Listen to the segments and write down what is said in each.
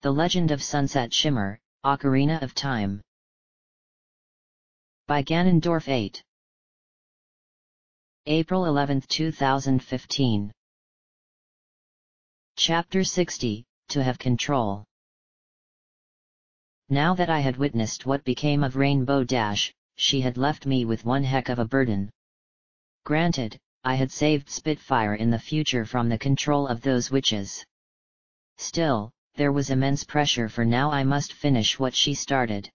The Legend of Sunset Shimmer, Ocarina of Time. By Ganondorf 8. April 11, 2015. Chapter 60, To Have Control. Now that I had witnessed what became of Rainbow Dash, she had left me with one heck of a burden. Granted, I had saved Spitfire in the future from the control of those witches. Still, there was immense pressure, for now I must finish what she started.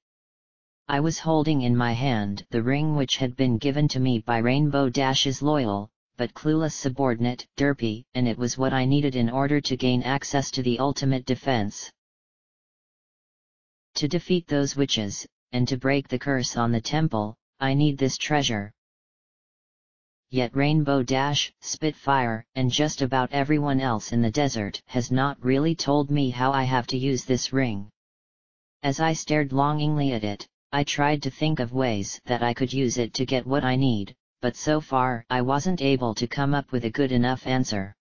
I was holding in my hand the ring which had been given to me by Rainbow Dash's loyal, but clueless subordinate, Derpy, and it was what I needed in order to gain access to the ultimate defense. To defeat those witches, and to break the curse on the temple, I need this treasure. Yet Rainbow Dash, Spitfire, and just about everyone else in the desert has not really told me how I have to use this ring. As I stared longingly at it, I tried to think of ways that I could use it to get what I need, but so far I wasn't able to come up with a good enough answer.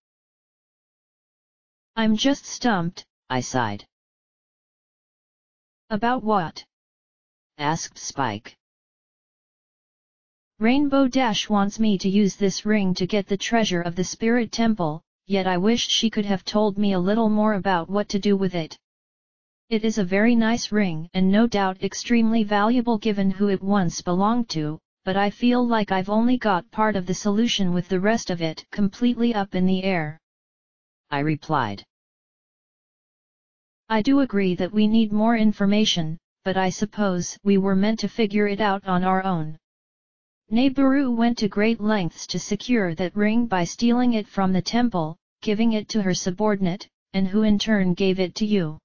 I'm just stumped, I sighed. About what? Asked Spike. Rainbow Dash wants me to use this ring to get the treasure of the Spirit Temple, yet I wished she could have told me a little more about what to do with it. It is a very nice ring and no doubt extremely valuable given who it once belonged to, but I feel like I've only got part of the solution with the rest of it completely up in the air. I replied. I do agree that we need more information, but I suppose we were meant to figure it out on our own. Neighboru went to great lengths to secure that ring by stealing it from the temple, giving it to her subordinate, and who in turn gave it to you.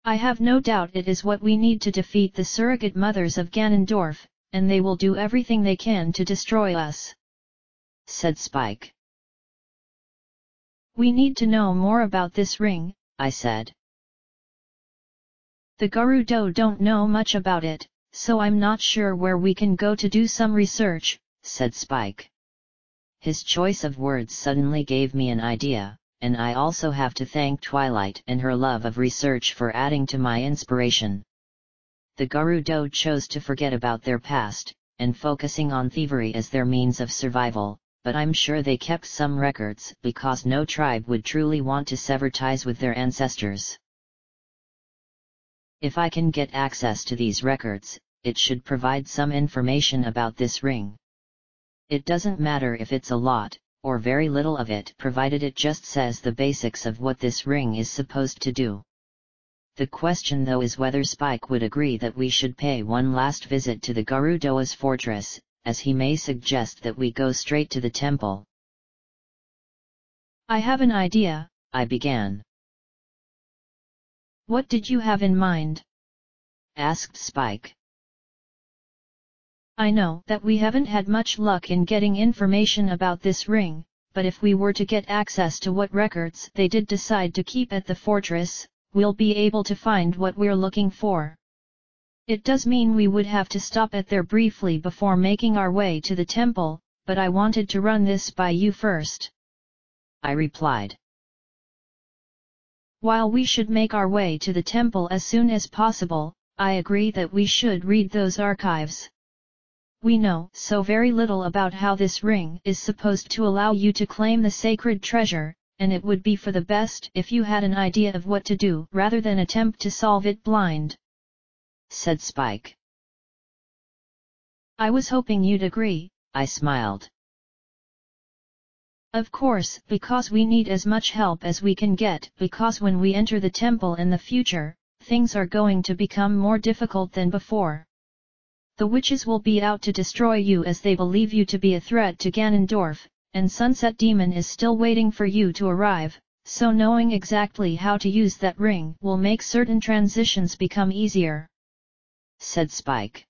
I have no doubt it is what we need to defeat the surrogate mothers of Ganondorf, and they will do everything they can to destroy us," said Spike. "We need to know more about this ring," I said. "The Gerudo don't know much about it, so I'm not sure where we can go to do some research," said Spike. His choice of words suddenly gave me an idea, and I also have to thank Twilight and her love of research for adding to my inspiration. The Gerudo chose to forget about their past, and focusing on thievery as their means of survival, but I'm sure they kept some records because no tribe would truly want to sever ties with their ancestors. If I can get access to these records, it should provide some information about this ring. It doesn't matter if it's a lot, or very little of it, provided it just says the basics of what this ring is supposed to do. The question though is whether Spike would agree that we should pay one last visit to the Gerudo's fortress, as he may suggest that we go straight to the temple. "I have an idea," I began. "What did you have in mind?" asked Spike. "I know that we haven't had much luck in getting information about this ring, but if we were to get access to what records they did decide to keep at the fortress, we'll be able to find what we're looking for. It does mean we would have to stop at there briefly before making our way to the temple, but I wanted to run this by you first," I replied. "While we should make our way to the temple as soon as possible, I agree that we should read those archives. We know so very little about how this ring is supposed to allow you to claim the sacred treasure, and it would be for the best if you had an idea of what to do rather than attempt to solve it blind," said Spike. "I was hoping you'd agree," I smiled. "Of course, because we need as much help as we can get, because when we enter the temple in the future, things are going to become more difficult than before. The witches will be out to destroy you as they believe you to be a threat to Ganondorf, and Sunset Demon is still waiting for you to arrive, so knowing exactly how to use that ring will make certain transitions become easier," said Spike.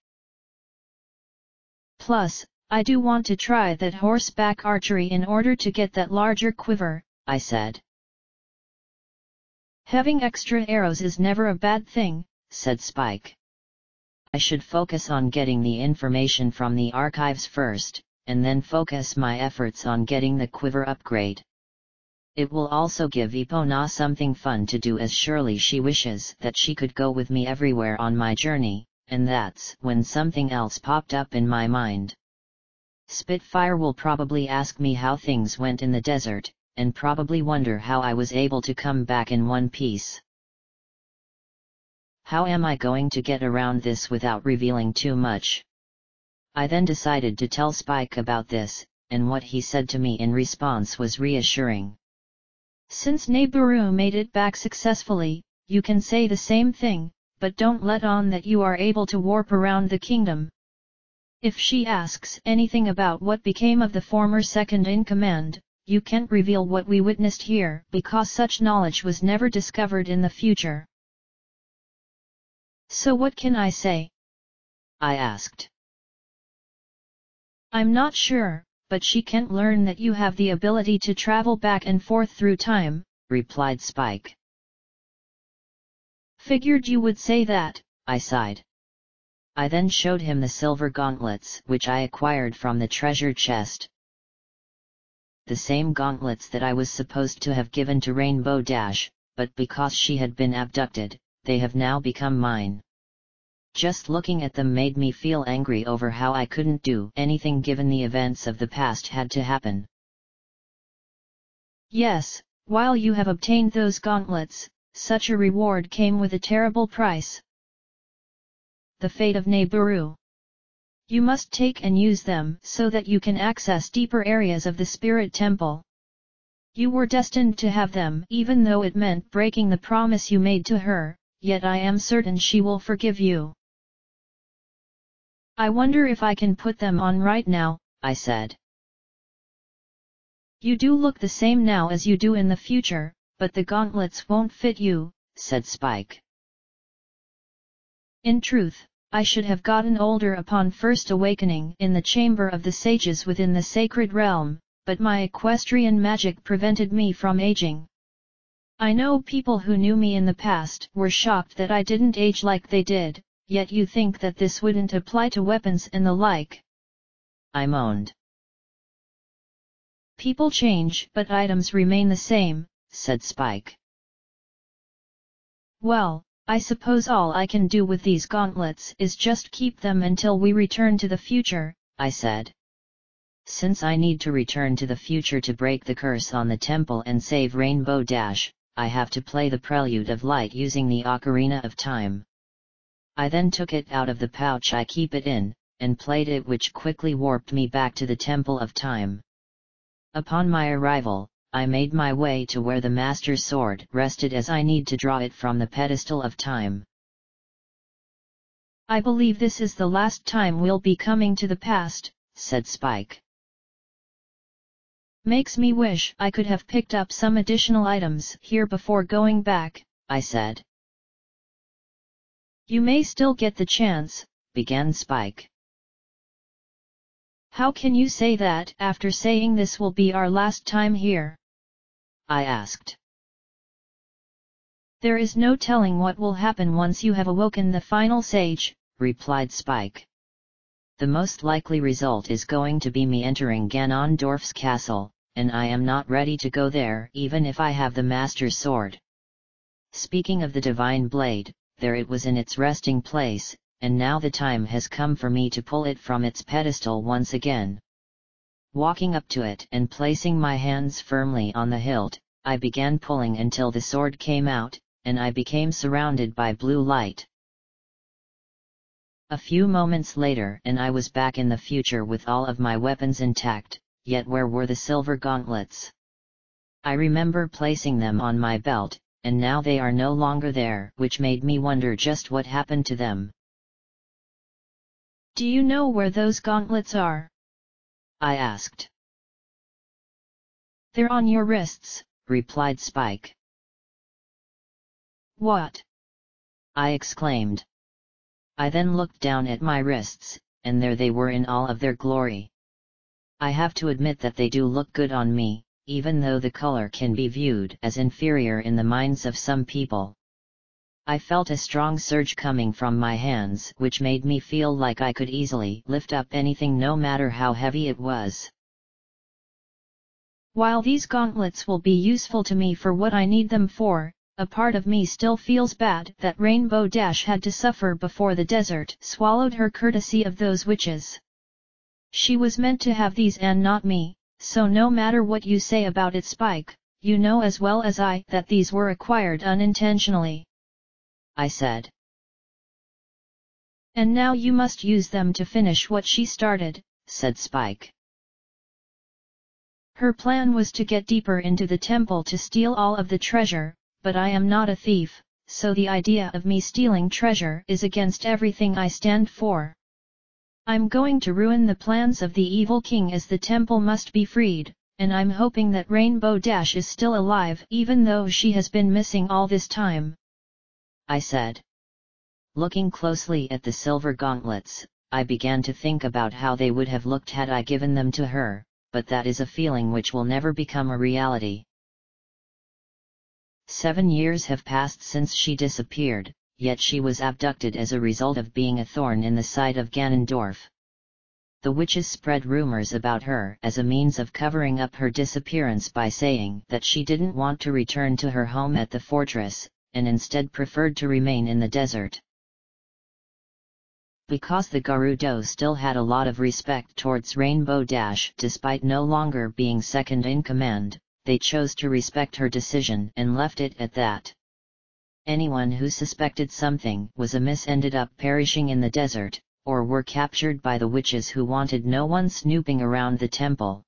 "Plus, I do want to try that horseback archery in order to get that larger quiver," I said. "Having extra arrows is never a bad thing," said Spike. I should focus on getting the information from the archives first, and then focus my efforts on getting the quiver upgrade. It will also give Epona something fun to do, as surely she wishes that she could go with me everywhere on my journey, and that's when something else popped up in my mind. Spitfire will probably ask me how things went in the desert, and probably wonder how I was able to come back in one piece. How am I going to get around this without revealing too much? I then decided to tell Spike about this, and what he said to me in response was reassuring. Since Neburu made it back successfully, you can say the same thing, but don't let on that you are able to warp around the kingdom. If she asks anything about what became of the former second-in-command, you can't reveal what we witnessed here, because such knowledge was never discovered in the future. So what can I say? I asked. I'm not sure, but she can't learn that you have the ability to travel back and forth through time, replied Spike. Figured you would say that, I sighed. I then showed him the silver gauntlets which I acquired from the treasure chest. The same gauntlets that I was supposed to have given to Rainbow Dash, but because she had been abducted, they have now become mine. Just looking at them made me feel angry over how I couldn't do anything given the events of the past had to happen. Yes, while you have obtained those gauntlets, such a reward came with a terrible price. The fate of Neburu. You must take and use them so that you can access deeper areas of the Spirit Temple. You were destined to have them even though it meant breaking the promise you made to her, yet I am certain she will forgive you. I wonder if I can put them on right now, I said. You do look the same now as you do in the future, but the gauntlets won't fit you, said Spike. In truth, I should have gotten older upon first awakening in the chamber of the sages within the sacred realm, but my equestrian magic prevented me from aging. I know people who knew me in the past were shocked that I didn't age like they did. Yet you think that this wouldn't apply to weapons and the like? I moaned. People change, but items remain the same, said Spike. Well, I suppose all I can do with these gauntlets is just keep them until we return to the future, I said. Since I need to return to the future to break the curse on the temple and save Rainbow Dash, I have to play the Prelude of Light using the Ocarina of Time. I then took it out of the pouch I keep it in, and played it, which quickly warped me back to the Temple of Time. Upon my arrival, I made my way to where the Master Sword rested as I need to draw it from the pedestal of time. I believe this is the last time we'll be coming to the past, said Spike. Makes me wish I could have picked up some additional items here before going back, I said. You may still get the chance, began Spike. How can you say that after saying this will be our last time here? I asked. There is no telling what will happen once you have awoken the final sage, replied Spike. The most likely result is going to be me entering Ganondorf's castle, and I am not ready to go there even if I have the Master Sword. Speaking of the Divine Blade, there it was in its resting place, and now the time has come for me to pull it from its pedestal once again. Walking up to it and placing my hands firmly on the hilt, I began pulling until the sword came out, and I became surrounded by blue light. A few moments later and I was back in the future with all of my weapons intact, yet where were the silver gauntlets? I remember placing them on my belt, and now they are no longer there, which made me wonder just what happened to them. Do you know where those gauntlets are? I asked. They're on your wrists, replied Spike. What? I exclaimed. I then looked down at my wrists, and there they were in all of their glory. I have to admit that they do look good on me, even though the color can be viewed as inferior in the minds of some people. I felt a strong surge coming from my hands, which made me feel like I could easily lift up anything no matter how heavy it was. While these gauntlets will be useful to me for what I need them for, a part of me still feels bad that Rainbow Dash had to suffer before the desert swallowed her courtesy of those witches. She was meant to have these and not me, so no matter what you say about it, Spike, you know as well as I that these were acquired unintentionally. I said. And now you must use them to finish what she started, said Spike. Her plan was to get deeper into the temple to steal all of the treasure, but I am not a thief, so the idea of me stealing treasure is against everything I stand for. I'm going to ruin the plans of the evil king as the temple must be freed, and I'm hoping that Rainbow Dash is still alive even though she has been missing all this time. I said. Looking closely at the silver gauntlets, I began to think about how they would have looked had I given them to her, but that is a feeling which will never become a reality. 7 years have passed since she disappeared, yet she was abducted as a result of being a thorn in the side of Ganondorf. The witches spread rumors about her as a means of covering up her disappearance by saying that she didn't want to return to her home at the fortress, and instead preferred to remain in the desert. Because the Gerudo still had a lot of respect towards Rainbow Dash despite no longer being second in command, they chose to respect her decision and left it at that. Anyone who suspected something was amiss ended up perishing in the desert, or were captured by the witches who wanted no one snooping around the temple.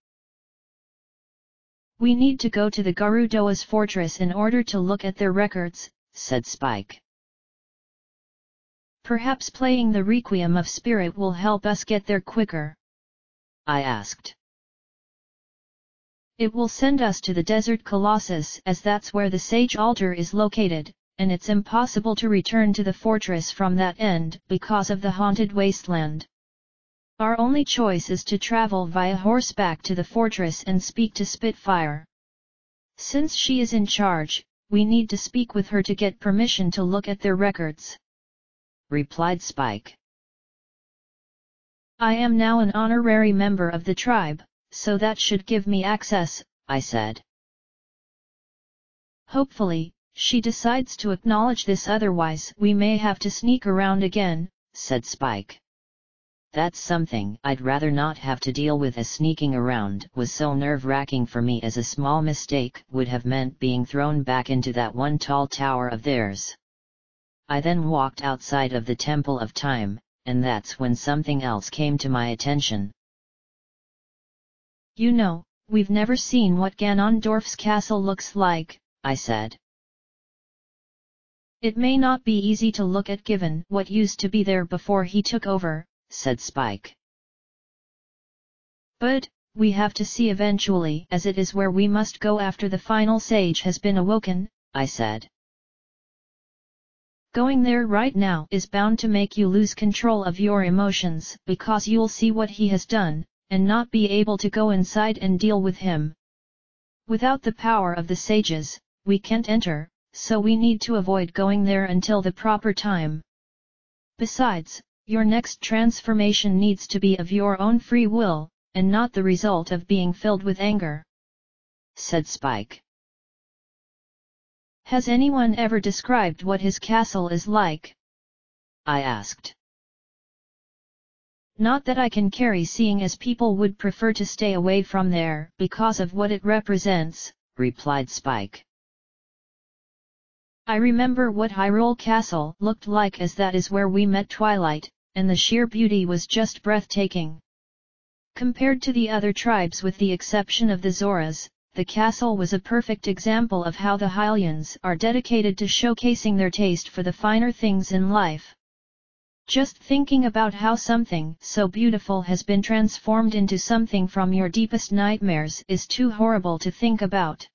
We need to go to the Gerudo's fortress in order to look at their records, said Spike. Perhaps playing the Requiem of Spirit will help us get there quicker. I asked. It will send us to the Desert Colossus as that's where the Sage Altar is located, and it's impossible to return to the fortress from that end because of the haunted wasteland. Our only choice is to travel via horseback to the fortress and speak to Spitfire. Since she is in charge, we need to speak with her to get permission to look at their records, replied Spike. I am now an honorary member of the tribe, so that should give me access, I said. Hopefully, she decides to acknowledge this, otherwise we may have to sneak around again, said Spike. That's something I'd rather not have to deal with, as sneaking around was so nerve-wracking for me, as a small mistake would have meant being thrown back into that one tall tower of theirs. I then walked outside of the Temple of Time, and that's when something else came to my attention. You know, we've never seen what Ganondorf's castle looks like, I said. It may not be easy to look at given what used to be there before he took over, said Spike. But, we have to see eventually, as it is where we must go after the final sage has been awoken, I said. Going there right now is bound to make you lose control of your emotions, because you'll see what he has done, and not be able to go inside and deal with him. Without the power of the sages, we can't enter, so we need to avoid going there until the proper time. Besides, your next transformation needs to be of your own free will, and not the result of being filled with anger, said Spike. Has anyone ever described what his castle is like? I asked. Not that I can carry, seeing as people would prefer to stay away from there because of what it represents, replied Spike. I remember what Hyrule Castle looked like, as that is where we met Twilight, and the sheer beauty was just breathtaking. Compared to the other tribes with the exception of the Zoras, the castle was a perfect example of how the Hylians are dedicated to showcasing their taste for the finer things in life. Just thinking about how something so beautiful has been transformed into something from your deepest nightmares is too horrible to think about,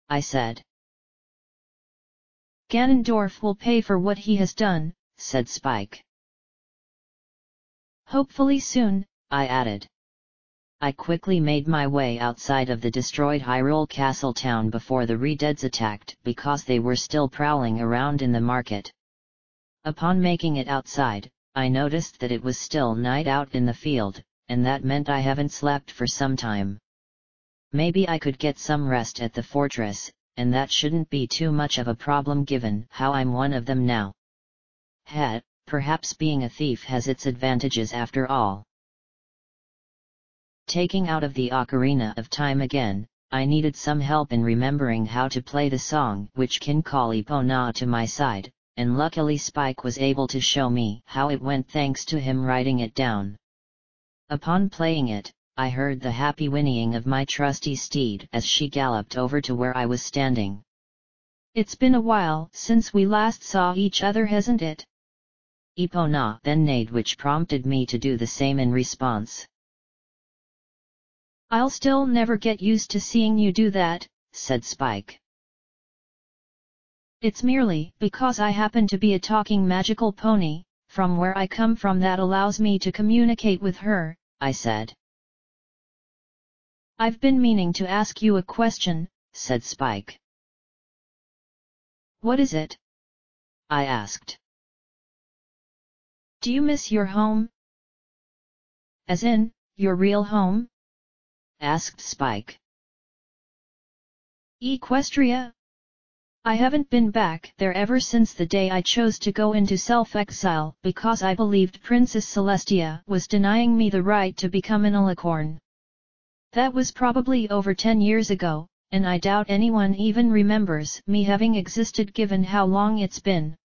I said. Ganondorf will pay for what he has done, said Spike. Hopefully soon, I added. I quickly made my way outside of the destroyed Hyrule Castle town before the Redeads attacked, because they were still prowling around in the market. Upon making it outside, I noticed that it was still night out in the field, and that meant I haven't slept for some time. Maybe I could get some rest at the fortress, and that shouldn't be too much of a problem given how I'm one of them now. Perhaps being a thief has its advantages after all. Taking out of the Ocarina of Time again, I needed some help in remembering how to play the song which can call Epona to my side, and luckily Spike was able to show me how it went thanks to him writing it down. Upon playing it, I heard the happy whinnying of my trusty steed as she galloped over to where I was standing. It's been a while since we last saw each other, hasn't it? Epona then neighed, which prompted me to do the same in response. I'll still never get used to seeing you do that, said Spike. It's merely because I happen to be a talking magical pony, from where I come from, that allows me to communicate with her, I said. I've been meaning to ask you a question, said Spike. What is it? I asked. Do you miss your home? As in, your real home? Asked Spike. Equestria? I haven't been back there ever since the day I chose to go into self-exile because I believed Princess Celestia was denying me the right to become an alicorn. That was probably over 10 years ago, and I doubt anyone even remembers me having existed given how long it's been.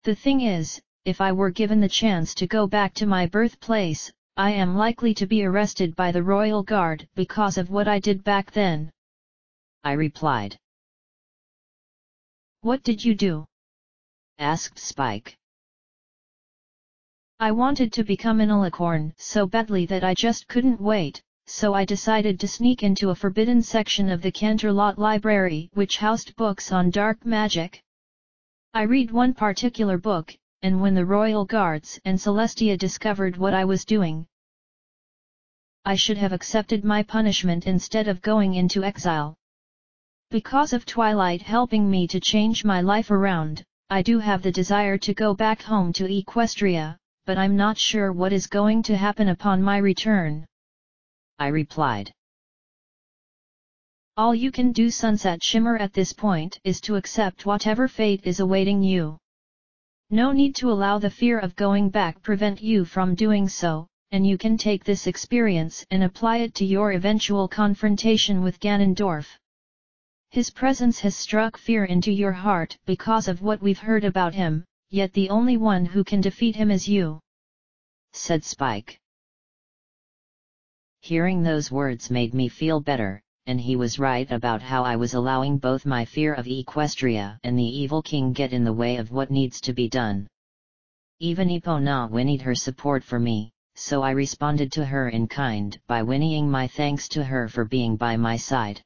The thing is, if I were given the chance to go back to my birthplace, I am likely to be arrested by the Royal Guard because of what I did back then. I replied. What did you do? Asked Spike. I wanted to become an alicorn so badly that I just couldn't wait, so I decided to sneak into a forbidden section of the Canterlot Library which housed books on dark magic. I read one particular book, and when the Royal Guards and Celestia discovered what I was doing, I should have accepted my punishment instead of going into exile. Because of Twilight helping me to change my life around, I do have the desire to go back home to Equestria, but I'm not sure what is going to happen upon my return. I replied. All you can do, Sunset Shimmer, at this point is to accept whatever fate is awaiting you. No need to allow the fear of going back prevent you from doing so, and you can take this experience and apply it to your eventual confrontation with Ganondorf. His presence has struck fear into your heart because of what we've heard about him, yet the only one who can defeat him is you," said Spike. Hearing those words made me feel better, and he was right about how I was allowing both my fear of Equestria and the evil king get in the way of what needs to be done. Even Epona whinnied her support for me, so I responded to her in kind by whinnying my thanks to her for being by my side.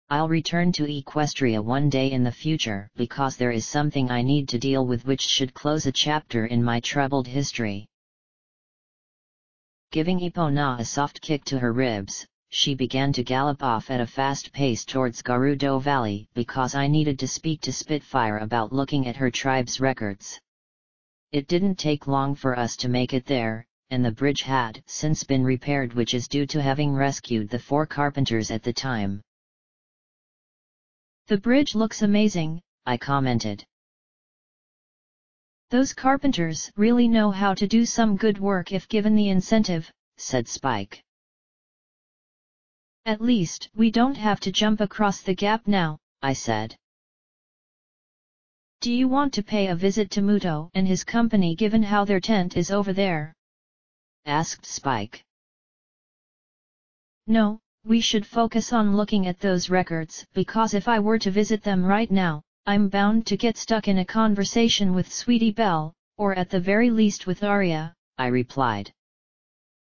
I'll return to Equestria one day in the future because there is something I need to deal with which should close a chapter in my troubled history. Giving Epona a soft kick to her ribs, she began to gallop off at a fast pace towards Gerudo Valley because I needed to speak to Spitfire about looking at her tribe's records. It didn't take long for us to make it there, and the bridge had since been repaired, which is due to having rescued the 4 carpenters at the time. "The bridge looks amazing," I commented. "Those carpenters really know how to do some good work if given the incentive," said Spike. "At least we don't have to jump across the gap now," I said. "Do you want to pay a visit to Muto and his company given how their tent is over there?" asked Spike. "No, we should focus on looking at those records because if I were to visit them right now, I'm bound to get stuck in a conversation with Sweetie Belle, or at the very least with Arya," I replied.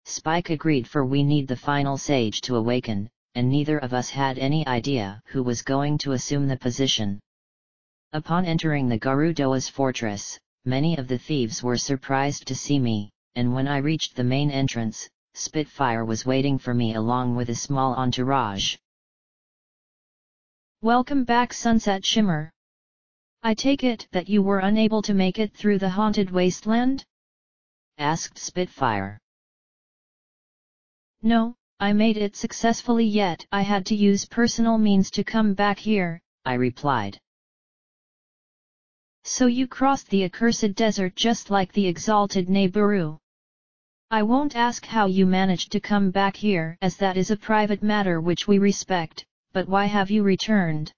Spike agreed, for we need the final sage to awaken, and neither of us had any idea who was going to assume the position. Upon entering the Gerudo's fortress, many of the thieves were surprised to see me, and when I reached the main entrance, Spitfire was waiting for me along with a small entourage. "Welcome back, Sunset Shimmer. I take it that you were unable to make it through the haunted wasteland?" asked Spitfire. "No, I made it successfully, yet I had to use personal means to come back here, I replied. So you crossed the accursed desert just like the exalted Neburu. I won't ask how you managed to come back here, as that is a private matter which we respect, but why have you returned?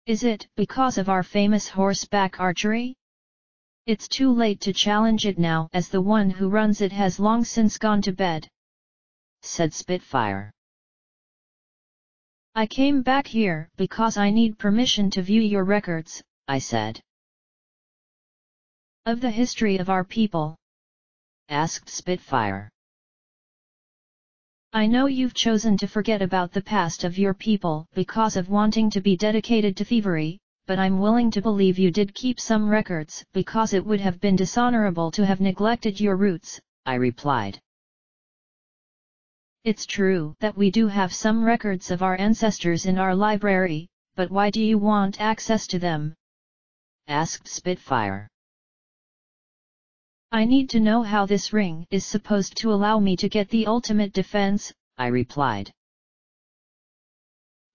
Is it because of our famous horseback archery? It's too late to challenge it now, as the one who runs it has long since gone to bed, said Spitfire. I came back here because I need permission to view your records, I said. Of the history of our people? Asked Spitfire. I know you've chosen to forget about the past of your people because of wanting to be dedicated to thievery, but I'm willing to believe you did keep some records because it would have been dishonorable to have neglected your roots, I replied. It's true that we do have some records of our ancestors in our library, but why do you want access to them? Asked Spitfire. I need to know how this ring is supposed to allow me to get the ultimate defense, I replied.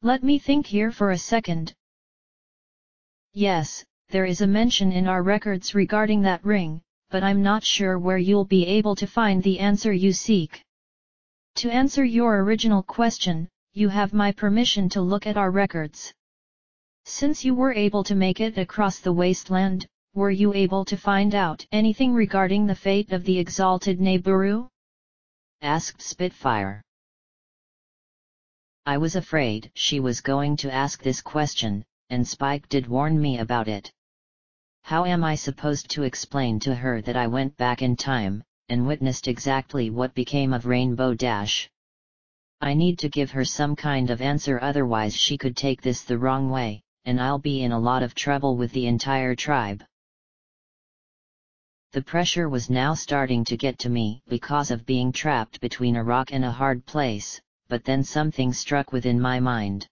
Let me think here for a second. Yes, there is a mention in our records regarding that ring, but I'm not sure where you'll be able to find the answer you seek. To answer your original question, you have my permission to look at our records. Since you were able to make it across the wasteland, were you able to find out anything regarding the fate of the exalted Neburu? Asked Spitfire. I was afraid she was going to ask this question, and Spike did warn me about it. How am I supposed to explain to her that I went back in time, and witnessed exactly what became of Rainbow Dash? I need to give her some kind of answer, otherwise she could take this the wrong way, and I'll be in a lot of trouble with the entire tribe. The pressure was now starting to get to me because of being trapped between a rock and a hard place, but then something struck within my mind.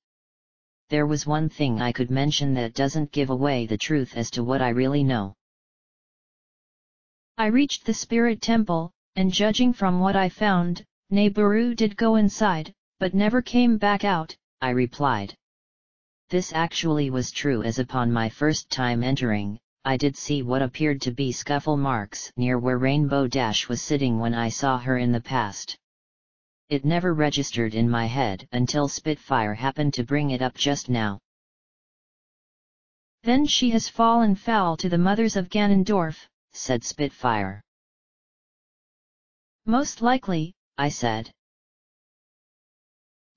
There was one thing I could mention that doesn't give away the truth as to what I really know. I reached the spirit temple, and judging from what I found, Neburu did go inside, but never came back out, I replied. This actually was true, as upon my first time entering, I did see what appeared to be scuffle marks near where Rainbow Dash was sitting when I saw her in the past. It never registered in my head until Spitfire happened to bring it up just now. Then she has fallen foul to the mothers of Ganondorf, said Spitfire. Most likely, I said.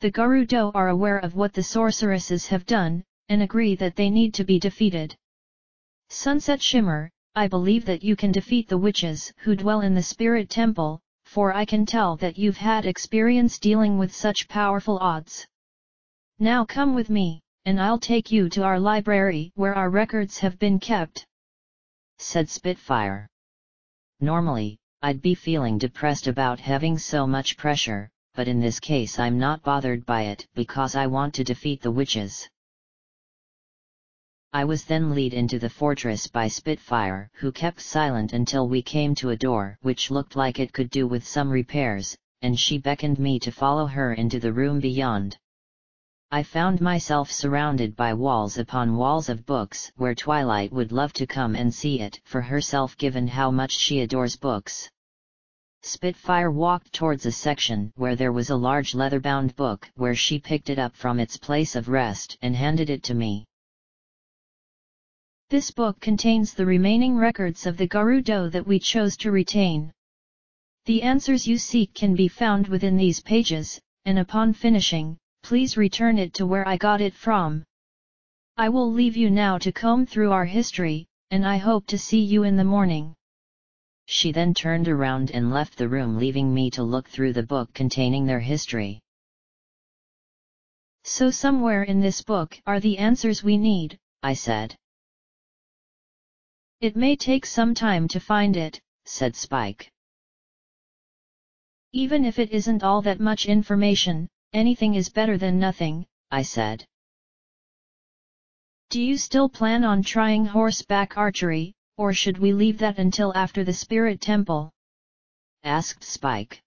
The Gerudo are aware of what the sorceresses have done, and agree that they need to be defeated. Sunset Shimmer, I believe that you can defeat the witches who dwell in the spirit temple, for I can tell that you've had experience dealing with such powerful odds. Now come with me, and I'll take you to our library where our records have been kept, said Spitfire. Normally, I'd be feeling depressed about having so much pressure, but in this case I'm not bothered by it because I want to defeat the witches. I was then led into the fortress by Spitfire, who kept silent until we came to a door which looked like it could do with some repairs, and she beckoned me to follow her into the room beyond. I found myself surrounded by walls upon walls of books where Twilight would love to come and see it for herself, given how much she adores books. Spitfire walked towards a section where there was a large leather-bound book, where she picked it up from its place of rest and handed it to me. This book contains the remaining records of the Gerudo that we chose to retain. The answers you seek can be found within these pages, and upon finishing, please return it to where I got it from. I will leave you now to comb through our history, and I hope to see you in the morning. She then turned around and left the room, leaving me to look through the book containing their history. So somewhere in this book are the answers we need, I said. It may take some time to find it, said Spike. Even if it isn't all that much information, anything is better than nothing, I said. Do you still plan on trying horseback archery, or should we leave that until after the spirit temple? Asked Spike.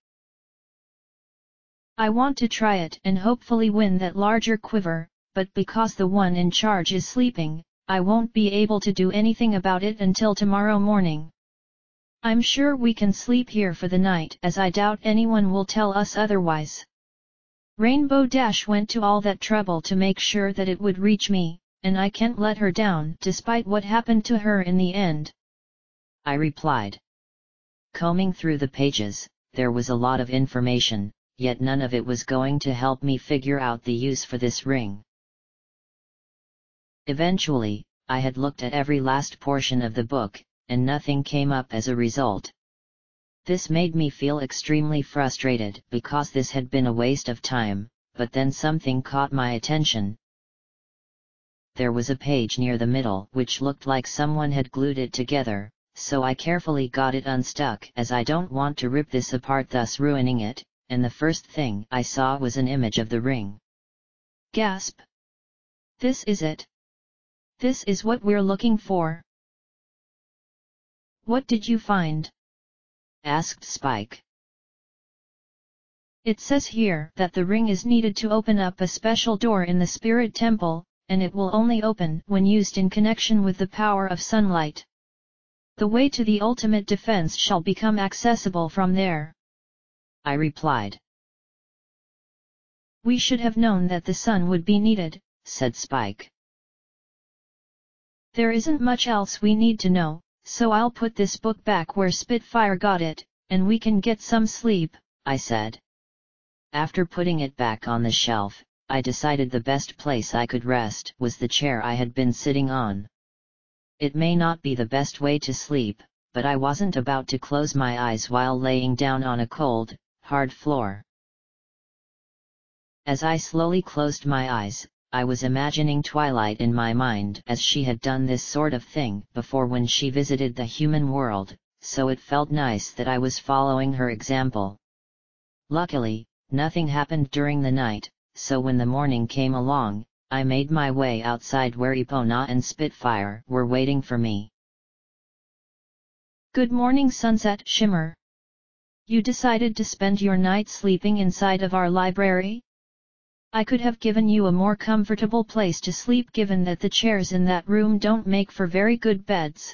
I want to try it and hopefully win that larger quiver, but because the one in charge is sleeping, I won't be able to do anything about it until tomorrow morning. I'm sure we can sleep here for the night, as I doubt anyone will tell us otherwise. Rainbow Dash went to all that trouble to make sure that it would reach me, and I can't let her down despite what happened to her in the end, I replied. Combing through the pages, there was a lot of information, yet none of it was going to help me figure out the use for this ring. Eventually, I had looked at every last portion of the book, and nothing came up as a result. This made me feel extremely frustrated because this had been a waste of time, but then something caught my attention. There was a page near the middle which looked like someone had glued it together, so I carefully got it unstuck as I don't want to rip this apart, thus ruining it, and the first thing I saw was an image of the ring. Gasp! This is it. This is what we're looking for. What did you find? Asked Spike. It says here that the ring is needed to open up a special door in the spirit temple, and it will only open when used in connection with the power of sunlight. The way to the ultimate defense shall become accessible from there, I replied. We should have known that the sun would be needed, said Spike. There isn't much else we need to know, so I'll put this book back where Spitfire got it, and we can get some sleep, I said. After putting it back on the shelf, I decided the best place I could rest was the chair I had been sitting on. It may not be the best way to sleep, but I wasn't about to close my eyes while laying down on a cold, hard floor. As I slowly closed my eyes, I was imagining Twilight in my mind, as she had done this sort of thing before when she visited the human world, so it felt nice that I was following her example. Luckily, nothing happened during the night, so when the morning came along, I made my way outside where Epona and Spitfire were waiting for me. Good morning, Sunset Shimmer. You decided to spend your night sleeping inside of our library? I could have given you a more comfortable place to sleep given that the chairs in that room don't make for very good beds,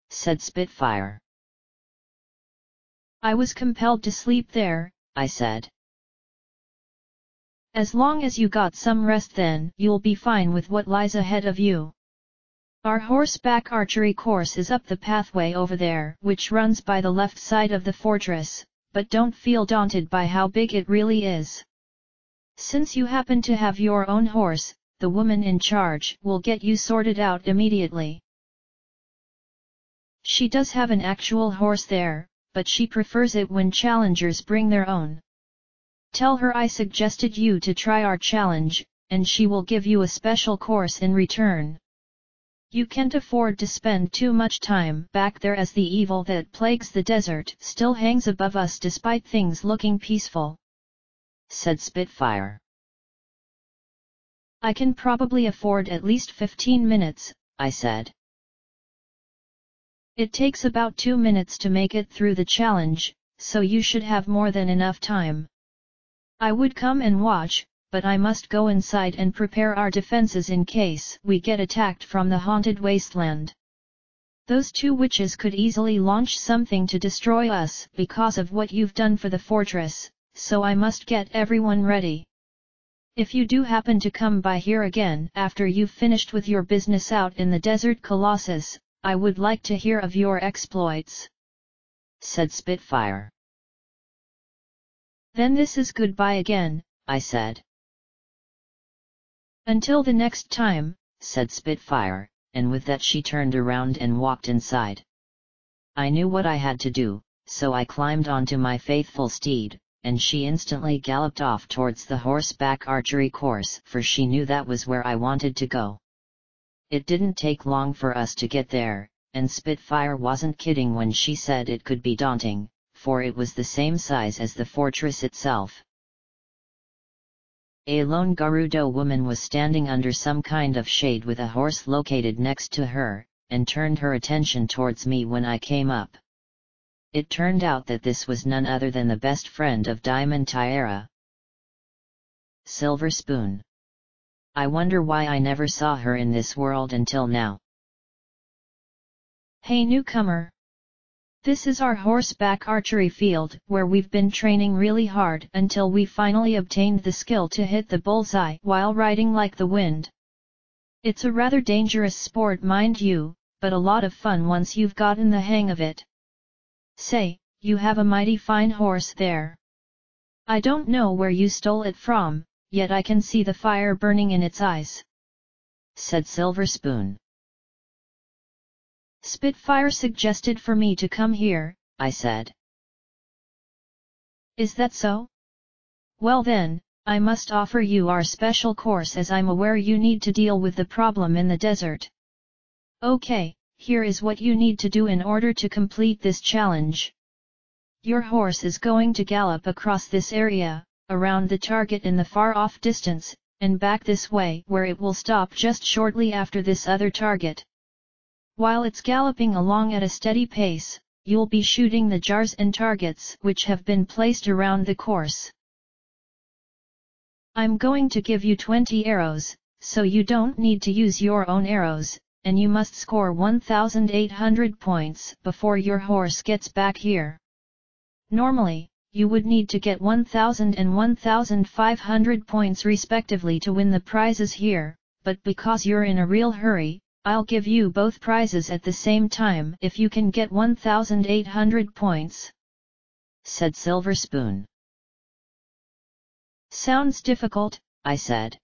said Spitfire. I was compelled to sleep there, I said. As long as you got some rest, then you'll be fine with what lies ahead of you. Our horseback archery course is up the pathway over there, which runs by the left side of the fortress, but don't feel daunted by how big it really is. Since you happen to have your own horse, the woman in charge will get you sorted out immediately. She does have an actual horse there, but she prefers it when challengers bring their own. Tell her I suggested you to try our challenge, and she will give you a special course in return. You can't afford to spend too much time back there, as the evil that plagues the desert still hangs above us despite things looking peaceful, said Spitfire. I can probably afford at least 15 minutes, I said. It takes about 2 minutes to make it through the challenge, so you should have more than enough time. I would come and watch, but I must go inside and prepare our defenses in case we get attacked from the haunted wasteland. Those two witches could easily launch something to destroy us because of what you've done for the fortress, so I must get everyone ready. If you do happen to come by here again after you've finished with your business out in the desert Colossus, I would like to hear of your exploits, said Spitfire. Then this is goodbye again, I said. Until the next time, said Spitfire, and with that she turned around and walked inside. I knew what I had to do, so I climbed onto my faithful steed, and she instantly galloped off towards the horseback archery course, for she knew that was where I wanted to go. It didn't take long for us to get there, and Spitfire wasn't kidding when she said it could be daunting, for it was the same size as the fortress itself. A lone Gerudo woman was standing under some kind of shade with a horse located next to her, and turned her attention towards me when I came up. It turned out that this was none other than the best friend of Diamond Tiara, Silver Spoon. I wonder why I never saw her in this world until now. Hey newcomer! This is our horseback archery field, where we've been training really hard until we finally obtained the skill to hit the bullseye while riding like the wind. It's a rather dangerous sport, mind you, but a lot of fun once you've gotten the hang of it. Say, you have a mighty fine horse there. I don't know where you stole it from, yet I can see the fire burning in its eyes," said Silver Spoon. "Spitfire suggested for me to come here," I said. "Is that so? Well then, I must offer you our special course, as I'm aware you need to deal with the problem in the desert. Okay, here is what you need to do in order to complete this challenge. Your horse is going to gallop across this area, around the target in the far-off distance, and back this way where it will stop just shortly after this other target. While it's galloping along at a steady pace, you'll be shooting the jars and targets which have been placed around the course. I'm going to give you 20 arrows, so you don't need to use your own arrows, and you must score 1,800 points before your horse gets back here. Normally, you would need to get 1,000 and 1,500 points respectively to win the prizes here, but because you're in a real hurry, I'll give you both prizes at the same time if you can get 1,800 points," said Silver Spoon. "Sounds difficult," I said.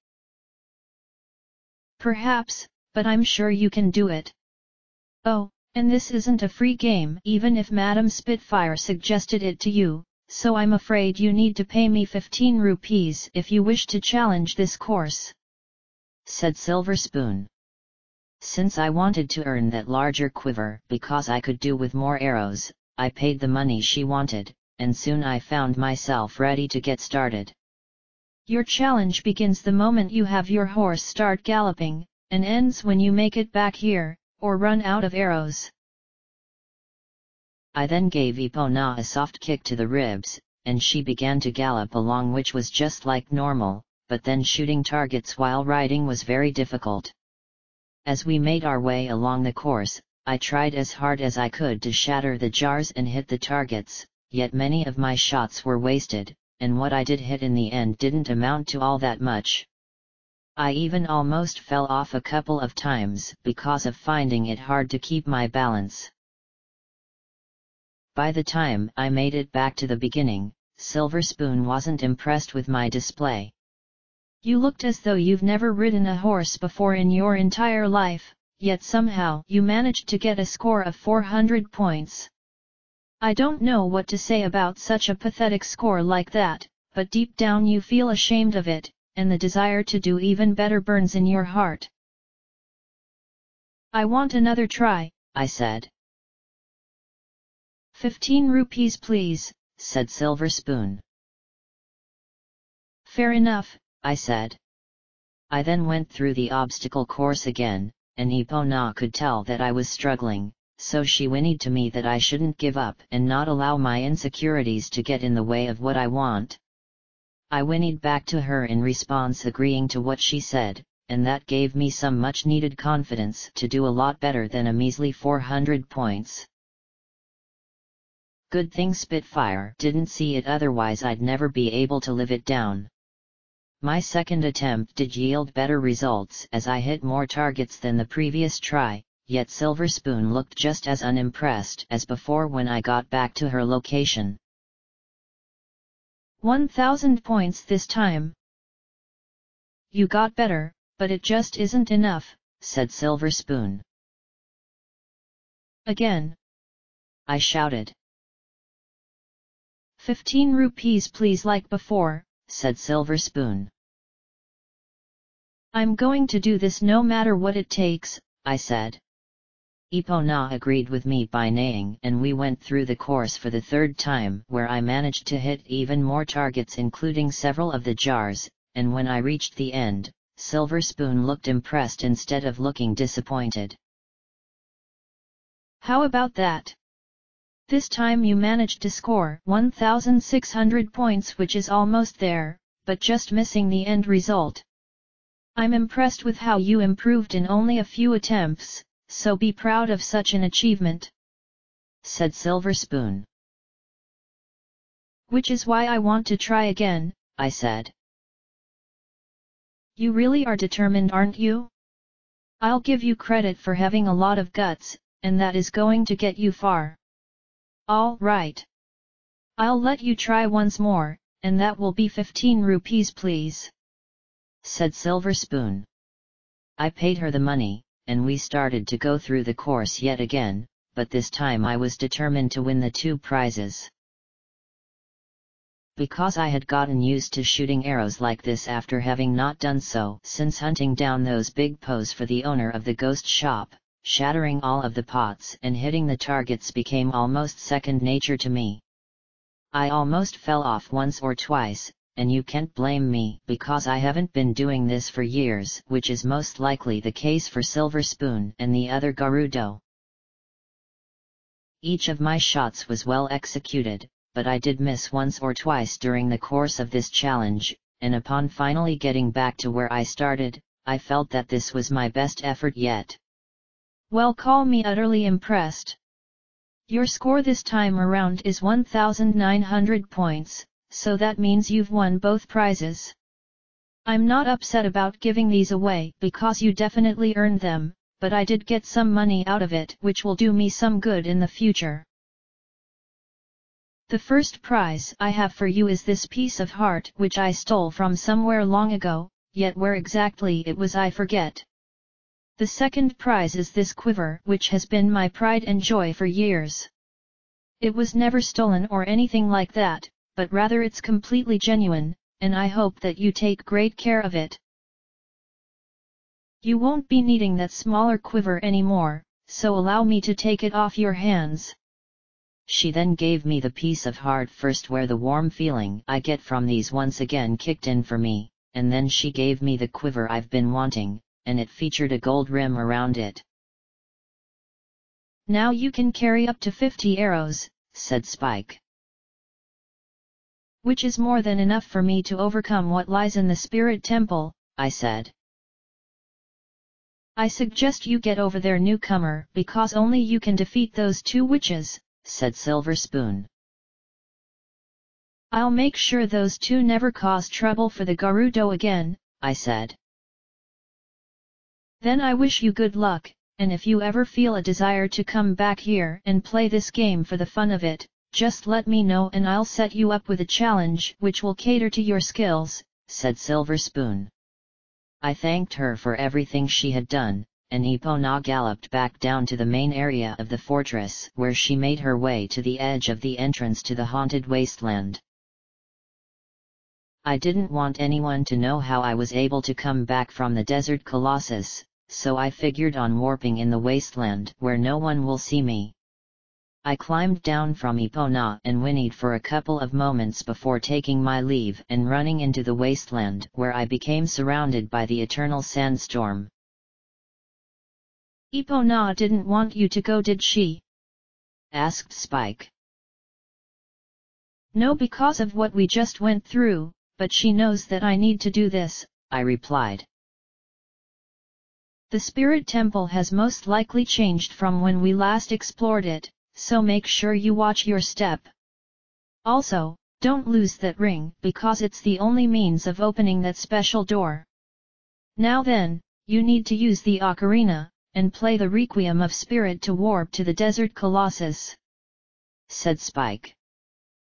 "Perhaps, but I'm sure you can do it. Oh, and this isn't a free game even if Madam Spitfire suggested it to you, so I'm afraid you need to pay me 15 rupees if you wish to challenge this course," said Silver Spoon. Since I wanted to earn that larger quiver because I could do with more arrows, I paid the money she wanted, and soon I found myself ready to get started. "Your challenge begins the moment you have your horse start galloping, and ends when you make it back here, or run out of arrows." I then gave Epona a soft kick to the ribs, and she began to gallop along, which was just like normal, but then shooting targets while riding was very difficult. As we made our way along the course, I tried as hard as I could to shatter the jars and hit the targets, yet many of my shots were wasted, and what I did hit in the end didn't amount to all that much. I even almost fell off a couple of times because of finding it hard to keep my balance. By the time I made it back to the beginning, Silver Spoon wasn't impressed with my display. "You looked as though you've never ridden a horse before in your entire life, yet somehow you managed to get a score of 400 points. I don't know what to say about such a pathetic score like that, but deep down you feel ashamed of it, and the desire to do even better burns in your heart." "I want another try," I said. 15 rupees please," said Silver Spoon. "Fair enough," I said. I then went through the obstacle course again, and Epona could tell that I was struggling, so she whinnied to me that I shouldn't give up and not allow my insecurities to get in the way of what I want. I whinnied back to her in response, agreeing to what she said, and that gave me some much-needed confidence to do a lot better than a measly 400 points. Good thing Spitfire didn't see it, otherwise I'd never be able to live it down. My second attempt did yield better results as I hit more targets than the previous try, yet Silver Spoon looked just as unimpressed as before when I got back to her location. 1,000 points this time. "You got better, but it just isn't enough," said Silver Spoon. "Again!" I shouted. 15 rupees please like before," said Silver Spoon. "I'm going to do this no matter what it takes," I said. Epona agreed with me by neighing, and we went through the course for the third time, where I managed to hit even more targets, including several of the jars, and when I reached the end, Silver Spoon looked impressed instead of looking disappointed. "How about that? This time you managed to score 1,600 points, which is almost there, but just missing the end result. I'm impressed with how you improved in only a few attempts, so be proud of such an achievement," said Silver Spoon. "Which is why I want to try again," I said. "You really are determined, aren't you? I'll give you credit for having a lot of guts, and that is going to get you far." "All right. I'll let you try once more, and that will be 15 rupees please," said Silver Spoon. I paid her the money, and we started to go through the course yet again, but this time I was determined to win the 2 prizes. Because I had gotten used to shooting arrows like this after having not done so since hunting down those big poes for the owner of the ghost shop, shattering all of the pots and hitting the targets became almost second nature to me. I almost fell off once or twice, and you can't blame me because I haven't been doing this for years, which is most likely the case for Silver Spoon and the other Gerudo. Each of my shots was well executed, but I did miss once or twice during the course of this challenge, and upon finally getting back to where I started, I felt that this was my best effort yet. "Well, call me utterly impressed. Your score this time around is 1,900 points, so that means you've won both prizes. I'm not upset about giving these away because you definitely earned them, but I did get some money out of it which will do me some good in the future. The first prize I have for you is this piece of heart which I stole from somewhere long ago, yet where exactly it was I forget. The second prize is this quiver which has been my pride and joy for years. It was never stolen or anything like that, but rather it's completely genuine, and I hope that you take great care of it. You won't be needing that smaller quiver anymore, so allow me to take it off your hands." She then gave me the piece of heart first, where the warm feeling I get from these once again kicked in for me, and then she gave me the quiver I've been wanting, and it featured a gold rim around it. "Now you can carry up to 50 arrows, said Spike. "Which is more than enough for me to overcome what lies in the spirit temple," I said. "I suggest you get over there, newcomer, because only you can defeat those 2 witches," said Silver Spoon. "I'll make sure those 2 never cause trouble for the Gerudo again," I said. "Then I wish you good luck, and if you ever feel a desire to come back here and play this game for the fun of it, just let me know and I'll set you up with a challenge which will cater to your skills," said Silver Spoon. I thanked her for everything she had done, and Epona galloped back down to the main area of the fortress, where she made her way to the edge of the entrance to the haunted wasteland. I didn't want anyone to know how I was able to come back from the desert colossus, so I figured on warping in the wasteland where no one will see me. I climbed down from Epona and whinnied for a couple of moments before taking my leave and running into the wasteland, where I became surrounded by the eternal sandstorm. "Epona didn't want you to go, did she?" asked Spike. "No, because of what we just went through, but she knows that I need to do this," I replied. "The spirit temple has most likely changed from when we last explored it, so make sure you watch your step. Also, don't lose that ring because it's the only means of opening that special door. Now then, you need to use the ocarina, and play the Requiem of Spirit to warp to the Desert Colossus," said Spike.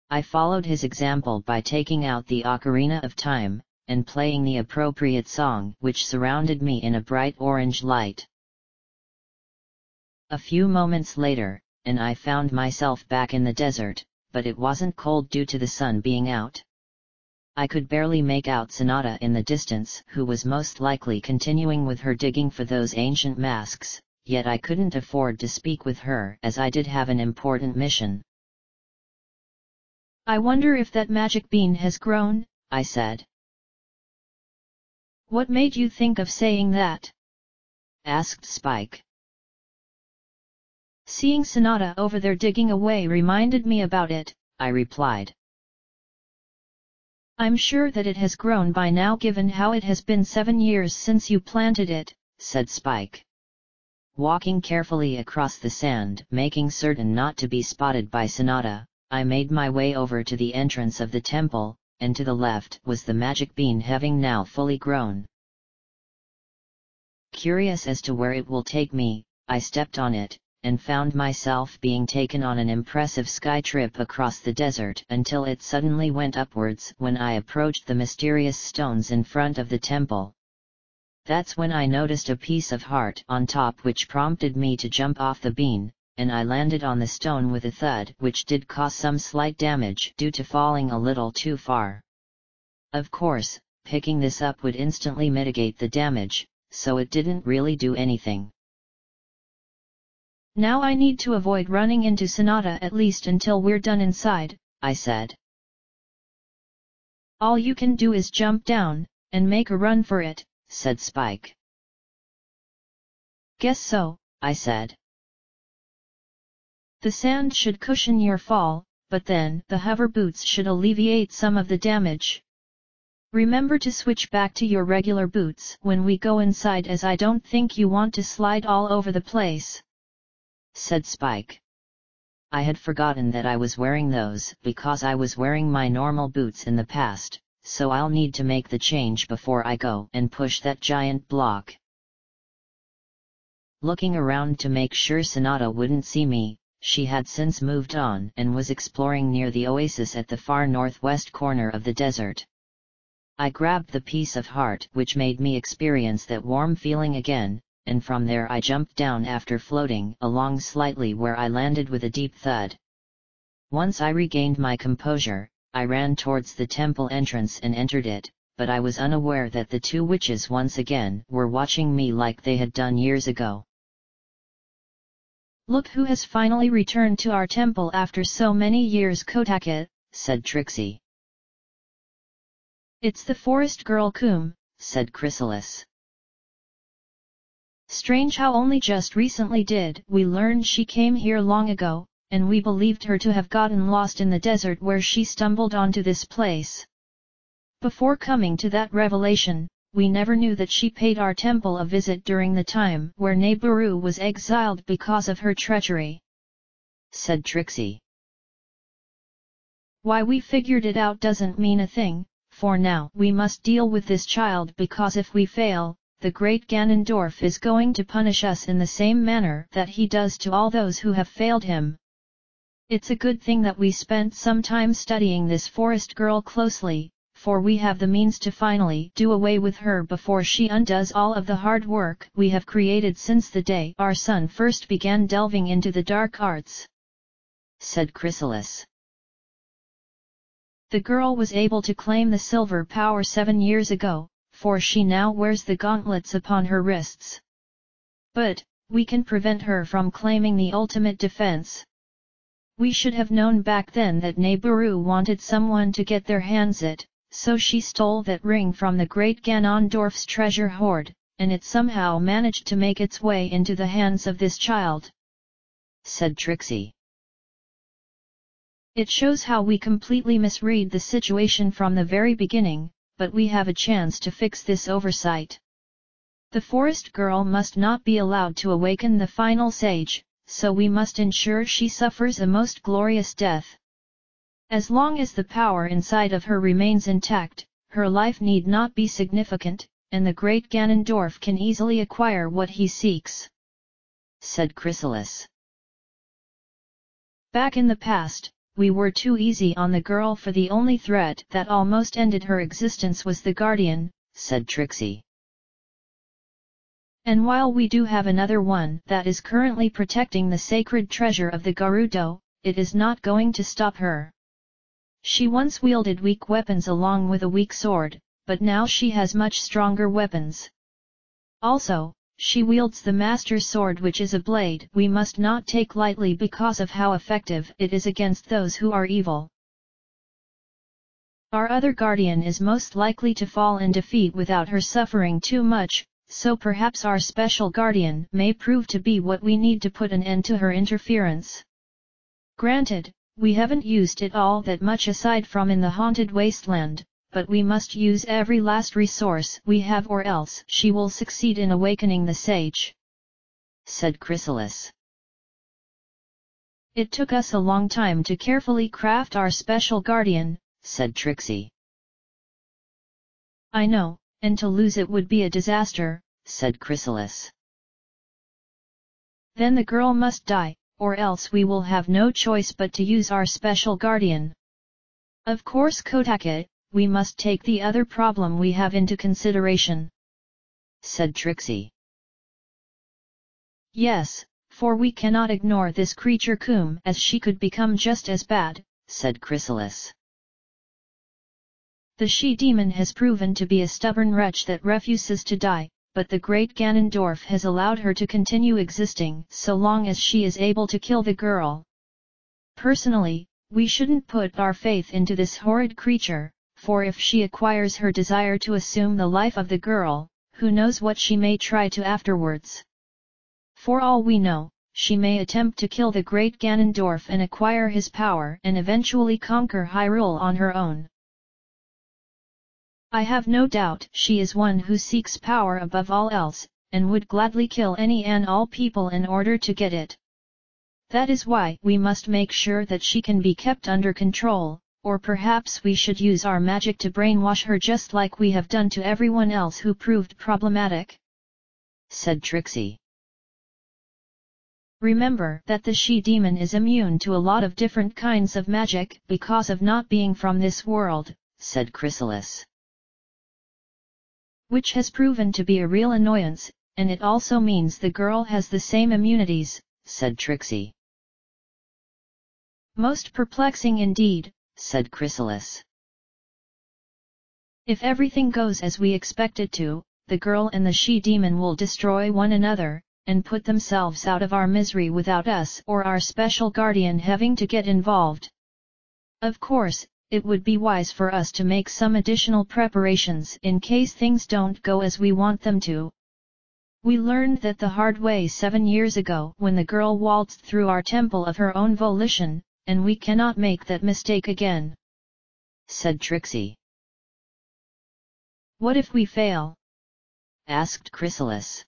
I followed his example by taking out the Ocarina of Time, and playing the appropriate song which surrounded me in a bright orange light. A few moments later, and I found myself back in the desert, but it wasn't cold due to the sun being out. I could barely make out Sonata in the distance, who was most likely continuing with her digging for those ancient masks, yet I couldn't afford to speak with her as I did have an important mission. "I wonder if that magic bean has grown," I said. "What made you think of saying that?" asked Spike. "Seeing Sonata over there digging away reminded me about it," I replied. I'm sure that it has grown by now given how it has been 7 years since you planted it, said Spike. Walking carefully across the sand, making certain not to be spotted by Sonata, I made my way over to the entrance of the temple, and to the left was the magic bean having now fully grown. Curious as to where it will take me, I stepped on it, and found myself being taken on an impressive sky trip across the desert until it suddenly went upwards when I approached the mysterious stones in front of the temple. That's when I noticed a piece of heart on top which prompted me to jump off the bean, and I landed on the stone with a thud which did cause some slight damage due to falling a little too far. Of course, picking this up would instantly mitigate the damage, so it didn't really do anything. Now I need to avoid running into Sonata at least until we're done inside, I said. All you can do is jump down, and make a run for it, said Spike. Guess so, I said. The sand should cushion your fall, but then the hover boots should alleviate some of the damage. Remember to switch back to your regular boots when we go inside, as I don't think you want to slide all over the place, said Spike. I had forgotten that I was wearing those because I was wearing my normal boots in the past, so I'll need to make the change before I go and push that giant block. Looking around to make sure Sonata wouldn't see me, she had since moved on and was exploring near the oasis at the far northwest corner of the desert. I grabbed the piece of heart which made me experience that warm feeling again, and from there I jumped down after floating along slightly, where I landed with a deep thud. Once I regained my composure, I ran towards the temple entrance and entered it, but I was unaware that the two witches once again were watching me like they had done years ago. Look who has finally returned to our temple after so many years, Kotaket, said Trixie. It's the forest girl Coom, said Chrysalis. Strange how only just recently did we learn she came here long ago, and we believed her to have gotten lost in the desert where she stumbled onto this place. Before coming to that revelation, we never knew that she paid our temple a visit during the time where Neighboru was exiled because of her treachery, said Trixie. Why we figured it out doesn't mean a thing, for now we must deal with this child, because if we fail, the great Ganondorf is going to punish us in the same manner that he does to all those who have failed him. It's a good thing that we spent some time studying this forest girl closely, for we have the means to finally do away with her before she undoes all of the hard work we have created since the day our son first began delving into the dark arts, said Chrysalis. The girl was able to claim the silver power 7 years ago, for she now wears the gauntlets upon her wrists. But, we can prevent her from claiming the ultimate defense. We should have known back then that Neighboru wanted someone to get their hands it, so she stole that ring from the great Ganondorf's treasure hoard, and it somehow managed to make its way into the hands of this child, said Trixie. It shows how we completely misread the situation from the very beginning, but we have a chance to fix this oversight. The forest girl must not be allowed to awaken the final sage, so we must ensure she suffers a most glorious death. As long as the power inside of her remains intact, her life need not be significant, and the great Ganondorf can easily acquire what he seeks, said Chrysalis. Back in the past, we were too easy on the girl, for the only threat that almost ended her existence was the Guardian, said Trixie. And while we do have another one that is currently protecting the sacred treasure of the Gerudo, it is not going to stop her. She once wielded weak weapons along with a weak sword, but now she has much stronger weapons. Also, she wields the Master Sword, which is a blade we must not take lightly because of how effective it is against those who are evil. Our other guardian is most likely to fall in defeat without her suffering too much, so perhaps our special guardian may prove to be what we need to put an end to her interference. Granted, we haven't used it all that much aside from in the haunted wasteland, but we must use every last resource we have or else she will succeed in awakening the sage," said Chrysalis. "It took us a long time to carefully craft our special guardian," said Trixie. "I know, and to lose it would be a disaster," said Chrysalis. "Then the girl must die, or else we will have no choice but to use our special guardian. Of course, Kotake, we must take the other problem we have into consideration," said Trixie. "Yes, for we cannot ignore this creature Coom, as she could become just as bad," said Chrysalis. "The she-demon has proven to be a stubborn wretch that refuses to die, but the great Ganondorf has allowed her to continue existing so long as she is able to kill the girl. Personally, we shouldn't put our faith into this horrid creature, for if she acquires her desire to assume the life of the girl, who knows what she may try to afterwards. For all we know, she may attempt to kill the great Ganondorf and acquire his power and eventually conquer Hyrule on her own. I have no doubt she is one who seeks power above all else, and would gladly kill any and all people in order to get it. That is why we must make sure that she can be kept under control, or perhaps we should use our magic to brainwash her just like we have done to everyone else who proved problematic," said Trixie. "Remember that the she-demon is immune to a lot of different kinds of magic because of not being from this world," said Chrysalis. "Which has proven to be a real annoyance, and it also means the girl has the same immunities," said Trixie. "Most perplexing indeed," said Chrysalis. "If everything goes as we expect it to, the girl and the she-demon will destroy one another, and put themselves out of our misery without us or our special guardian having to get involved. Of course, it would be wise for us to make some additional preparations in case things don't go as we want them to. We learned that the hard way 7 years ago when the girl waltzed through our temple of her own volition, and we cannot make that mistake again," said Trixie. "What if we fail?" asked Chrysalis.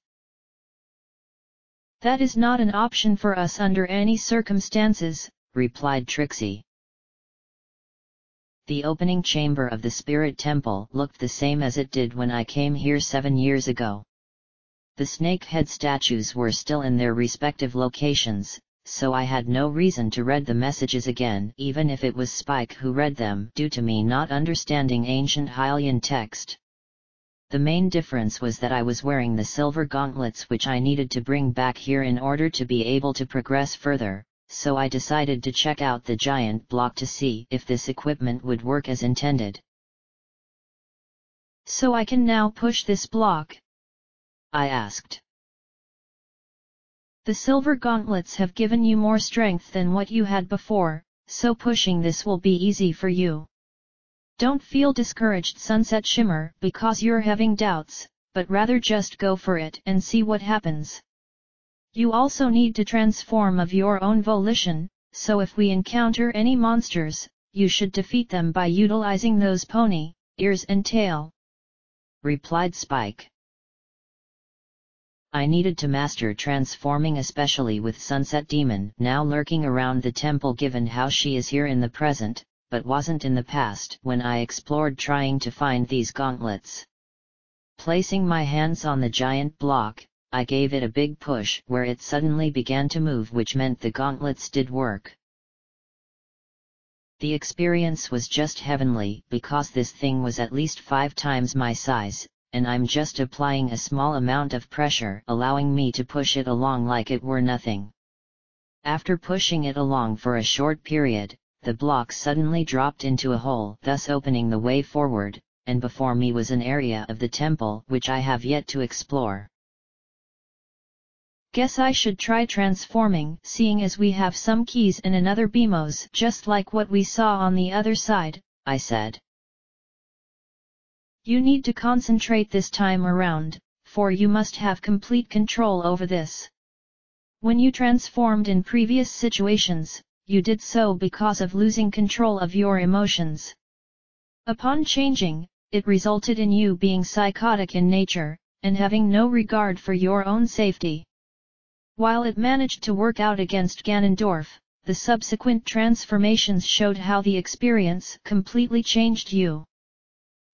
"That is not an option for us under any circumstances," replied Trixie. The opening chamber of the Spirit Temple looked the same as it did when I came here 7 years ago. The snake-head statues were still in their respective locations, so I had no reason to read the messages again, even if it was Spike who read them due to me not understanding ancient Hylian text. The main difference was that I was wearing the silver gauntlets which I needed to bring back here in order to be able to progress further, so I decided to check out the giant block to see if this equipment would work as intended. "So I can now push this block?" I asked. "The silver gauntlets have given you more strength than what you had before, so pushing this will be easy for you. Don't feel discouraged, Sunset Shimmer, because you're having doubts, but rather just go for it and see what happens. You also need to transform of your own volition, so if we encounter any monsters, you should defeat them by utilizing those pony ears and tail," replied Spike. I needed to master transforming, especially with Sunset Demon now lurking around the temple, given how she is here in the present, but wasn't in the past when I explored trying to find these gauntlets. Placing my hands on the giant block, I gave it a big push where it suddenly began to move, which meant the gauntlets did work. The experience was just heavenly because this thing was at least 5 times my size, and I'm just applying a small amount of pressure, allowing me to push it along like it were nothing. After pushing it along for a short period, the block suddenly dropped into a hole, thus opening the way forward, and before me was an area of the temple which I have yet to explore. "Guess I should try transforming, seeing as we have some keys and another BMOs just like what we saw on the other side," I said. "You need to concentrate this time around, for you must have complete control over this. When you transformed in previous situations, you did so because of losing control of your emotions. Upon changing, it resulted in you being psychotic in nature, and having no regard for your own safety. While it managed to work out against Ganondorf, the subsequent transformations showed how the experience completely changed you,"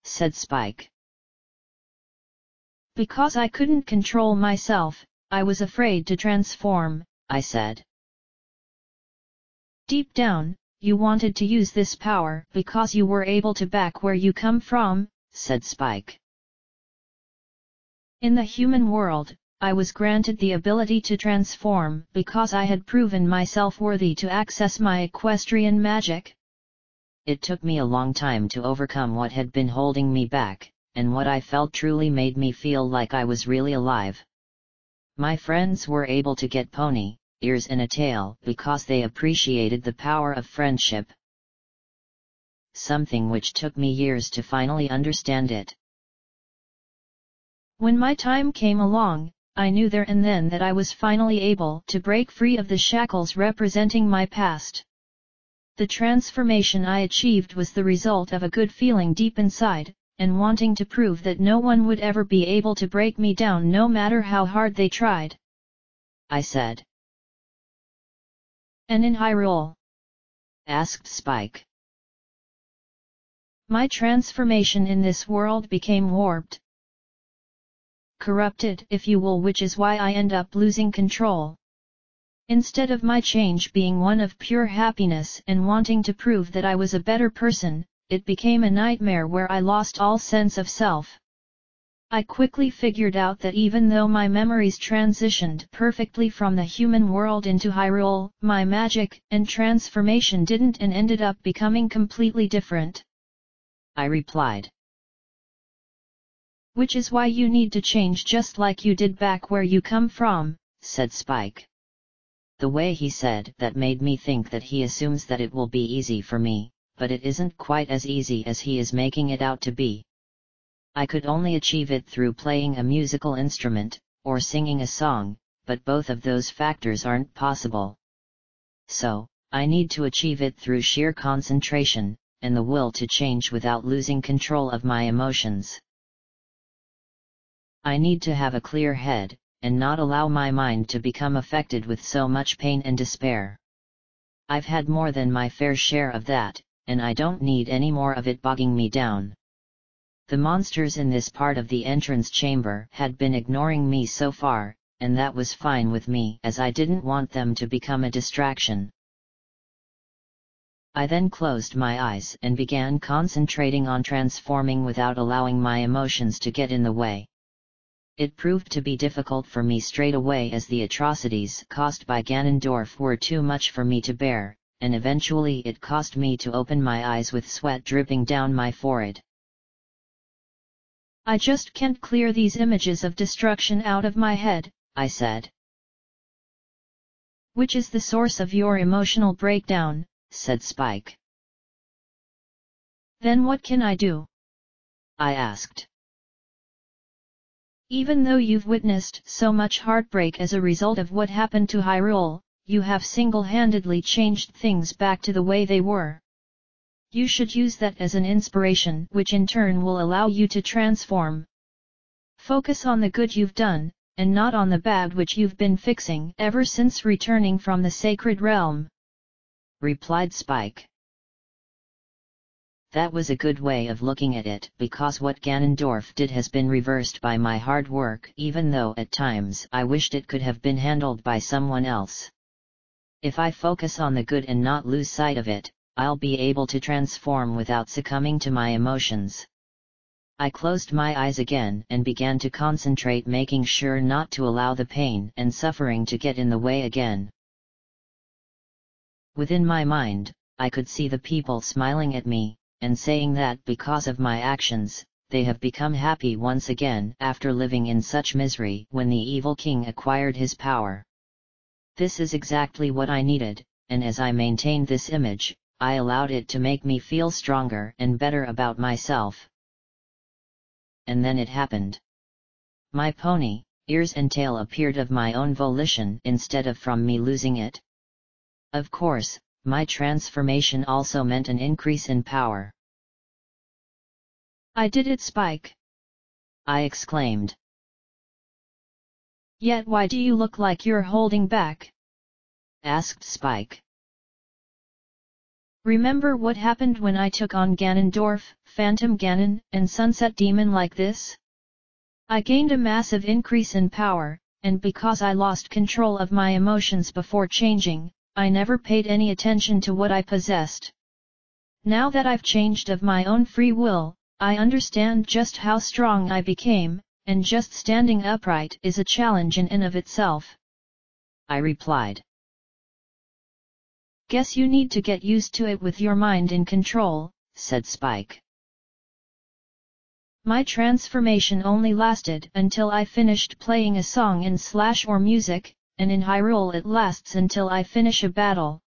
said Spike. "Because I couldn't control myself, I was afraid to transform," I said. "Deep down, you wanted to use this power because you were able to back where you come from," said Spike. "In the human world, I was granted the ability to transform because I had proven myself worthy to access my equestrian magic. It took me a long time to overcome what had been holding me back, and what I felt truly made me feel like I was really alive. My friends were able to get pony, ears and a tail because they appreciated the power of friendship. Something which took me years to finally understand it. When my time came along, I knew there and then that I was finally able to break free of the shackles representing my past. The transformation I achieved was the result of a good feeling deep inside, and wanting to prove that no one would ever be able to break me down no matter how hard they tried," I said. "And in Hyrule?" asked Spike. "My transformation in this world became warped. Corrupted, if you will, which is why I end up losing control. Instead of my change being one of pure happiness and wanting to prove that I was a better person, it became a nightmare where I lost all sense of self. I quickly figured out that even though my memories transitioned perfectly from the human world into Hyrule, my magic and transformation didn't and ended up becoming completely different," I replied. "Which is why you need to change just like you did back where you come from," said Spike. The way he said that made me think that he assumes that it will be easy for me, but it isn't quite as easy as he is making it out to be. I could only achieve it through playing a musical instrument, or singing a song, but both of those factors aren't possible. So, I need to achieve it through sheer concentration, and the will to change without losing control of my emotions. I need to have a clear head, and not allow my mind to become affected with so much pain and despair. I've had more than my fair share of that, and I don't need any more of it bogging me down. The monsters in this part of the entrance chamber had been ignoring me so far, and that was fine with me as I didn't want them to become a distraction. I then closed my eyes and began concentrating on transforming without allowing my emotions to get in the way. It proved to be difficult for me straight away as the atrocities caused by Ganondorf were too much for me to bear, and eventually it caused me to open my eyes with sweat dripping down my forehead. "I just can't clear these images of destruction out of my head," I said. "Which is the source of your emotional breakdown," said Spike. "Then what can I do?" I asked. "Even though you've witnessed so much heartbreak as a result of what happened to Hyrule, you have single-handedly changed things back to the way they were. You should use that as an inspiration, which in turn will allow you to transform. Focus on the good you've done, and not on the bad which you've been fixing ever since returning from the sacred realm," replied Spike. That was a good way of looking at it, because what Ganondorf did has been reversed by my hard work, even though at times I wished it could have been handled by someone else. If I focus on the good and not lose sight of it, I'll be able to transform without succumbing to my emotions. I closed my eyes again and began to concentrate, making sure not to allow the pain and suffering to get in the way again. Within my mind, I could see the people smiling at me, and saying that because of my actions, they have become happy once again after living in such misery when the evil king acquired his power. This is exactly what I needed, and as I maintained this image, I allowed it to make me feel stronger and better about myself. And then it happened. My pony, ears and tail appeared of my own volition instead of from me losing it. Of course, my transformation also meant an increase in power. I did it, Spike! I exclaimed. Yet why do you look like you're holding back? Asked Spike. Remember what happened when I took on Ganondorf, Phantom Ganon, and Sunset Demon like this? I gained a massive increase in power, and because I lost control of my emotions before changing, I never paid any attention to what I possessed. Now that I've changed of my own free will, I understand just how strong I became, and just standing upright is a challenge in and of itself. I replied. Guess you need to get used to it with your mind in control, said Spike. My transformation only lasted until I finished playing a song in Slash or music, and in Hyrule it lasts until I finish a battle.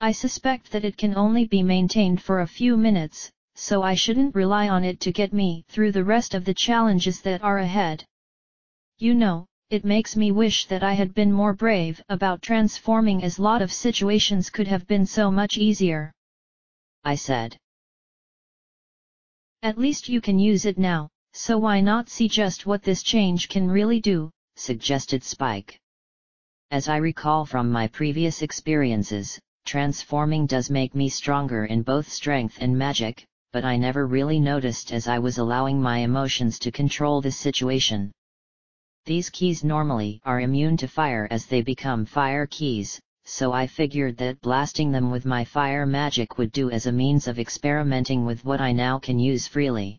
I suspect that it can only be maintained for a few minutes, so I shouldn't rely on it to get me through the rest of the challenges that are ahead. You know, it makes me wish that I had been more brave about transforming, as lot of situations could have been so much easier. I said. At least you can use it now, so why not see just what this change can really do, suggested Spike. As I recall from my previous experiences, transforming does make me stronger in both strength and magic, but I never really noticed as I was allowing my emotions to control the situation. These keys normally are immune to fire as they become fire keys, so I figured that blasting them with my fire magic would do as a means of experimenting with what I now can use freely.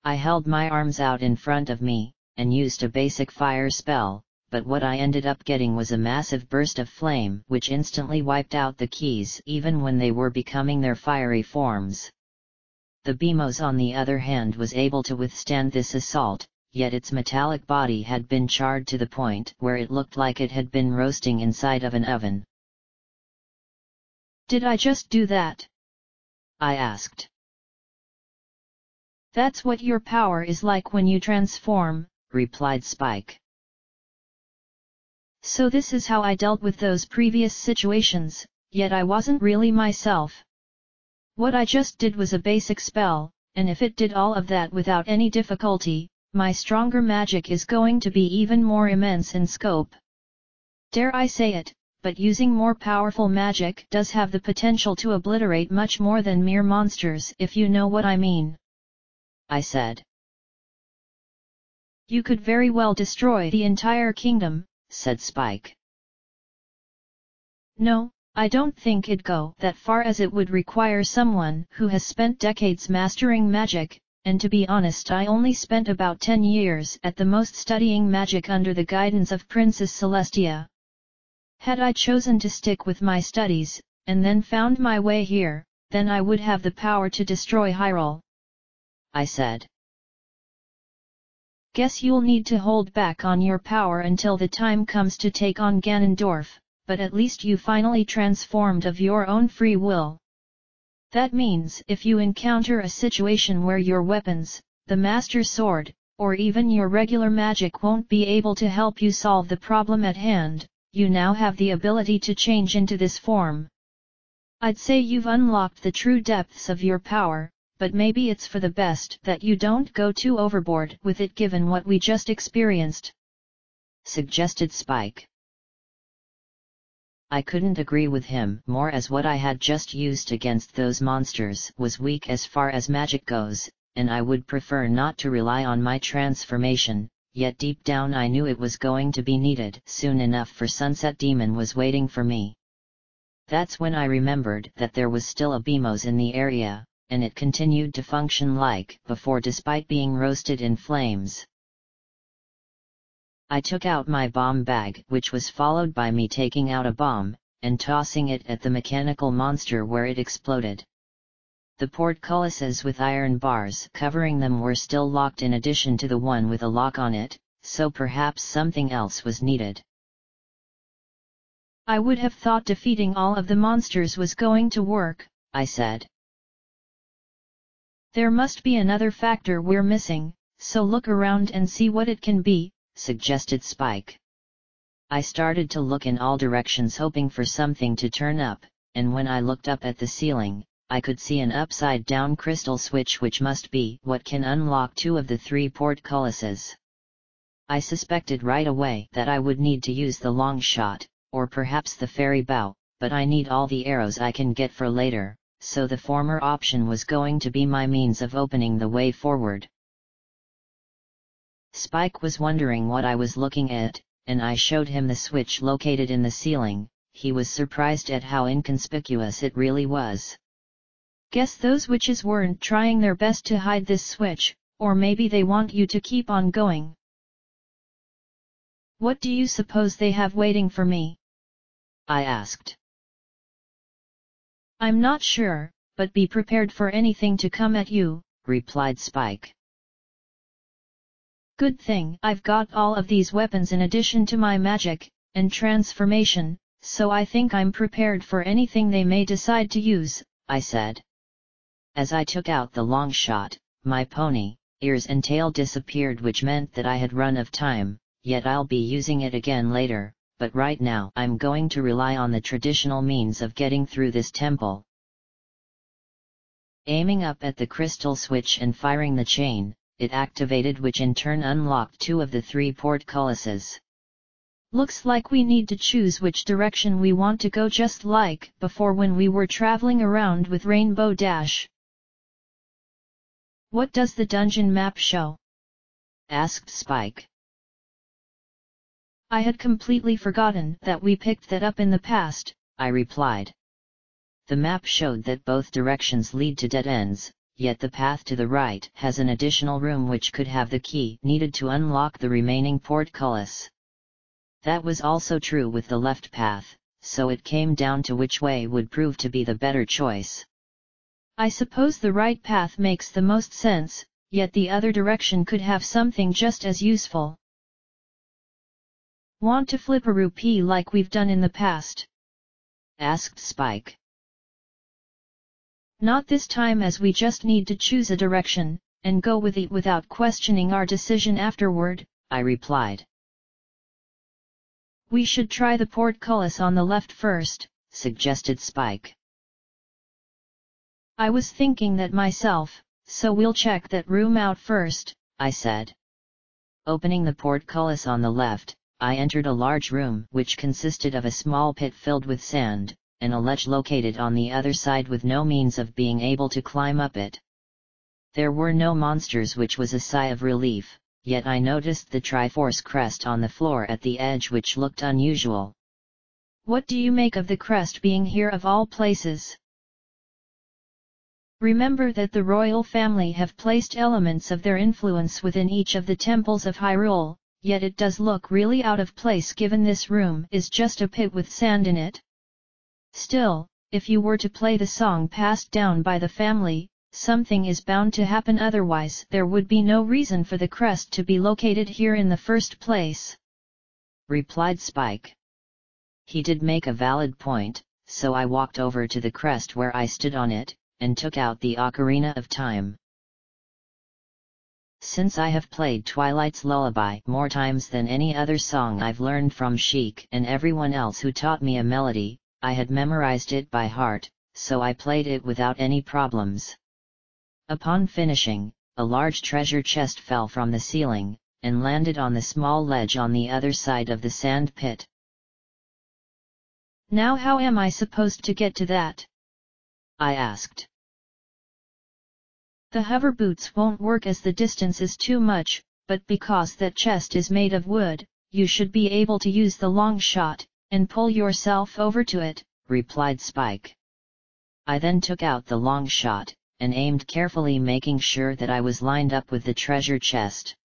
I held my arms out in front of me, and used a basic fire spell, but what I ended up getting was a massive burst of flame which instantly wiped out the keys even when they were becoming their fiery forms. The Beamos on the other hand was able to withstand this assault, yet its metallic body had been charred to the point where it looked like it had been roasting inside of an oven. Did I just do that? I asked. That's what your power is like when you transform, replied Spike. So this is how I dealt with those previous situations, yet I wasn't really myself. What I just did was a basic spell, and if it did all of that without any difficulty, my stronger magic is going to be even more immense in scope. Dare I say it, but using more powerful magic does have the potential to obliterate much more than mere monsters, if you know what I mean. I said. You could very well destroy the entire kingdom, said Spike. No, I don't think it'd go that far, as it would require someone who has spent decades mastering magic, and to be honest I only spent about 10 years at the most studying magic under the guidance of Princess Celestia. Had I chosen to stick with my studies, and then found my way here, then I would have the power to destroy Hyrule. I said. Guess you'll need to hold back on your power until the time comes to take on Ganondorf, but at least you finally transformed of your own free will. That means if you encounter a situation where your weapons, the Master Sword, or even your regular magic won't be able to help you solve the problem at hand, you now have the ability to change into this form. I'd say you've unlocked the true depths of your power, but maybe it's for the best that you don't go too overboard with it given what we just experienced, suggested Spike. I couldn't agree with him more, as what I had just used against those monsters was weak as far as magic goes, and I would prefer not to rely on my transformation, yet deep down I knew it was going to be needed soon enough, for Sunset Demon was waiting for me. That's when I remembered that there was still a Beamos in the area, and it continued to function like before despite being roasted in flames. I took out my bomb bag, which was followed by me taking out a bomb, and tossing it at the mechanical monster where it exploded. The portcullises with iron bars covering them were still locked in addition to the one with a lock on it, so perhaps something else was needed. I would have thought defeating all of the monsters was going to work, I said. There must be another factor we're missing, so look around and see what it can be, suggested Spike. I started to look in all directions hoping for something to turn up, and when I looked up at the ceiling, I could see an upside-down crystal switch which must be what can unlock 2 of the 3 portcullises. I suspected right away that I would need to use the long shot, or perhaps the fairy bow, but I need all the arrows I can get for later, so the former option was going to be my means of opening the way forward. Spike was wondering what I was looking at, and I showed him the switch located in the ceiling. He was surprised at how inconspicuous it really was. Guess those witches weren't trying their best to hide this switch, or maybe they want you to keep on going. What do you suppose they have waiting for me? I asked. I'm not sure, but be prepared for anything to come at you, replied Spike. Good thing I've got all of these weapons in addition to my magic and transformation, so I think I'm prepared for anything they may decide to use, I said. As I took out the long shot, my pony, ears and tail disappeared, which meant that I had run of time, yet I'll be using it again later, but right now I'm going to rely on the traditional means of getting through this temple. Aiming up at the crystal switch and firing the chain, it activated, which in turn unlocked 2 of the 3 portcullises. Looks like we need to choose which direction we want to go, just like before when we were traveling around with Rainbow Dash. What does the dungeon map show? Asked Spike. I had completely forgotten that we picked that up in the past, I replied. The map showed that both directions lead to dead ends, yet the path to the right has an additional room which could have the key needed to unlock the remaining portcullis. That was also true with the left path, so it came down to which way would prove to be the better choice. I suppose the right path makes the most sense, yet the other direction could have something just as useful. Want to flip a rupee like we've done in the past? Asked Spike. Not this time, as we just need to choose a direction, and go with it without questioning our decision afterward, I replied. We should try the portcullis on the left first, suggested Spike. I was thinking that myself, so we'll check that room out first, I said. Opening the portcullis on the left, I entered a large room which consisted of a small pit filled with sand, and a ledge located on the other side with no means of being able to climb up it. There were no monsters, which was a sigh of relief, yet I noticed the Triforce crest on the floor at the edge, which looked unusual. What do you make of the crest being here of all places? Remember that the royal family have placed elements of their influence within each of the temples of Hyrule, yet it does look really out of place given this room is just a pit with sand in it. Still, if you were to play the song passed down by the family, something is bound to happen, otherwise there would be no reason for the crest to be located here in the first place, replied Spike. He did make a valid point, so I walked over to the crest where I stood on it, and took out the Ocarina of Time. Since I have played Twilight's Lullaby more times than any other song I've learned from Sheik and everyone else who taught me a melody, I had memorized it by heart, so I played it without any problems. Upon finishing, a large treasure chest fell from the ceiling, and landed on the small ledge on the other side of the sand pit. Now how am I supposed to get to that? I asked. The hover boots won't work as the distance is too much, but because that chest is made of wood, you should be able to use the long shot, and pull yourself over to it, replied Spike. I then took out the long shot, and aimed carefully, making sure that I was lined up with the treasure chest.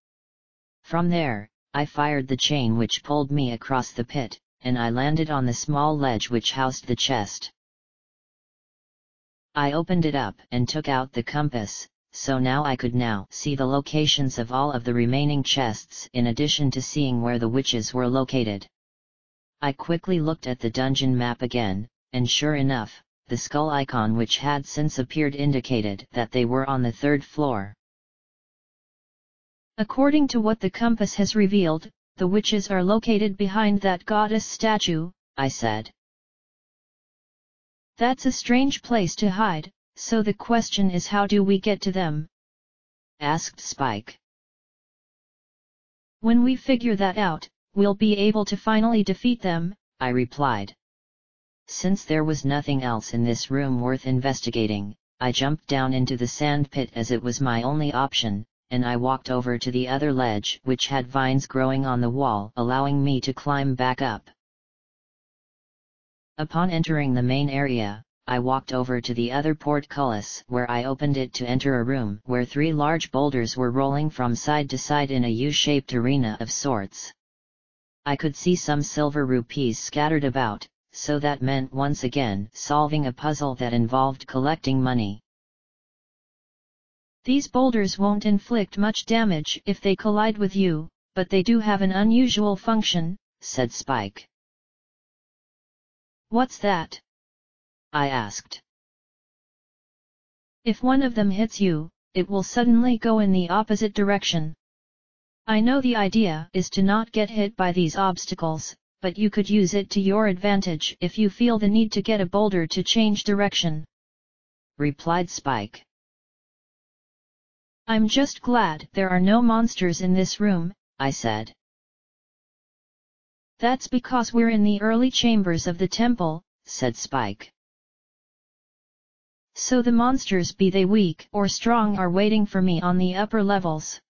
From there, I fired the chain which pulled me across the pit, and I landed on the small ledge which housed the chest. I opened it up and took out the compass, so now I could see the locations of all of the remaining chests in addition to seeing where the witches were located. I quickly looked at the dungeon map again, and sure enough, the skull icon which had since appeared indicated that they were on the 3rd floor. According to what the compass has revealed, the witches are located behind that goddess statue, I said. That's a strange place to hide, so the question is, how do we get to them? Asked Spike. When we figure that out, we'll be able to finally defeat them, I replied. Since there was nothing else in this room worth investigating, I jumped down into the sand pit as it was my only option, and I walked over to the other ledge which had vines growing on the wall, allowing me to climb back up. Upon entering the main area, I walked over to the other portcullis where I opened it to enter a room where 3 large boulders were rolling from side to side in a U-shaped arena of sorts. I could see some silver rupees scattered about, so that meant once again solving a puzzle that involved collecting money. These boulders won't inflict much damage if they collide with you, but they do have an unusual function, said Spike. What's that? I asked. If one of them hits you, it will suddenly go in the opposite direction. I know the idea is to not get hit by these obstacles, but you could use it to your advantage if you feel the need to get a boulder to change direction, replied Spike. I'm just glad there are no monsters in this room, I said. That's because we're in the early chambers of the temple, said Spike. So the monsters, be they weak or strong, are waiting for me on the upper levels?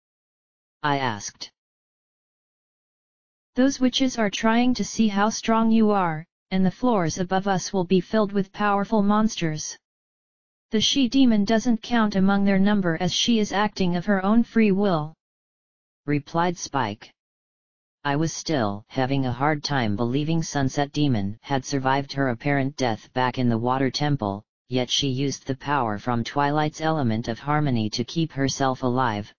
I asked. Those witches are trying to see how strong you are, and the floors above us will be filled with powerful monsters. The she-demon doesn't count among their number as she is acting of her own free will, replied Spike. I was still having a hard time believing Sunset Demon had survived her apparent death back in the Water Temple, yet she used the power from Twilight's element of harmony to keep herself alive.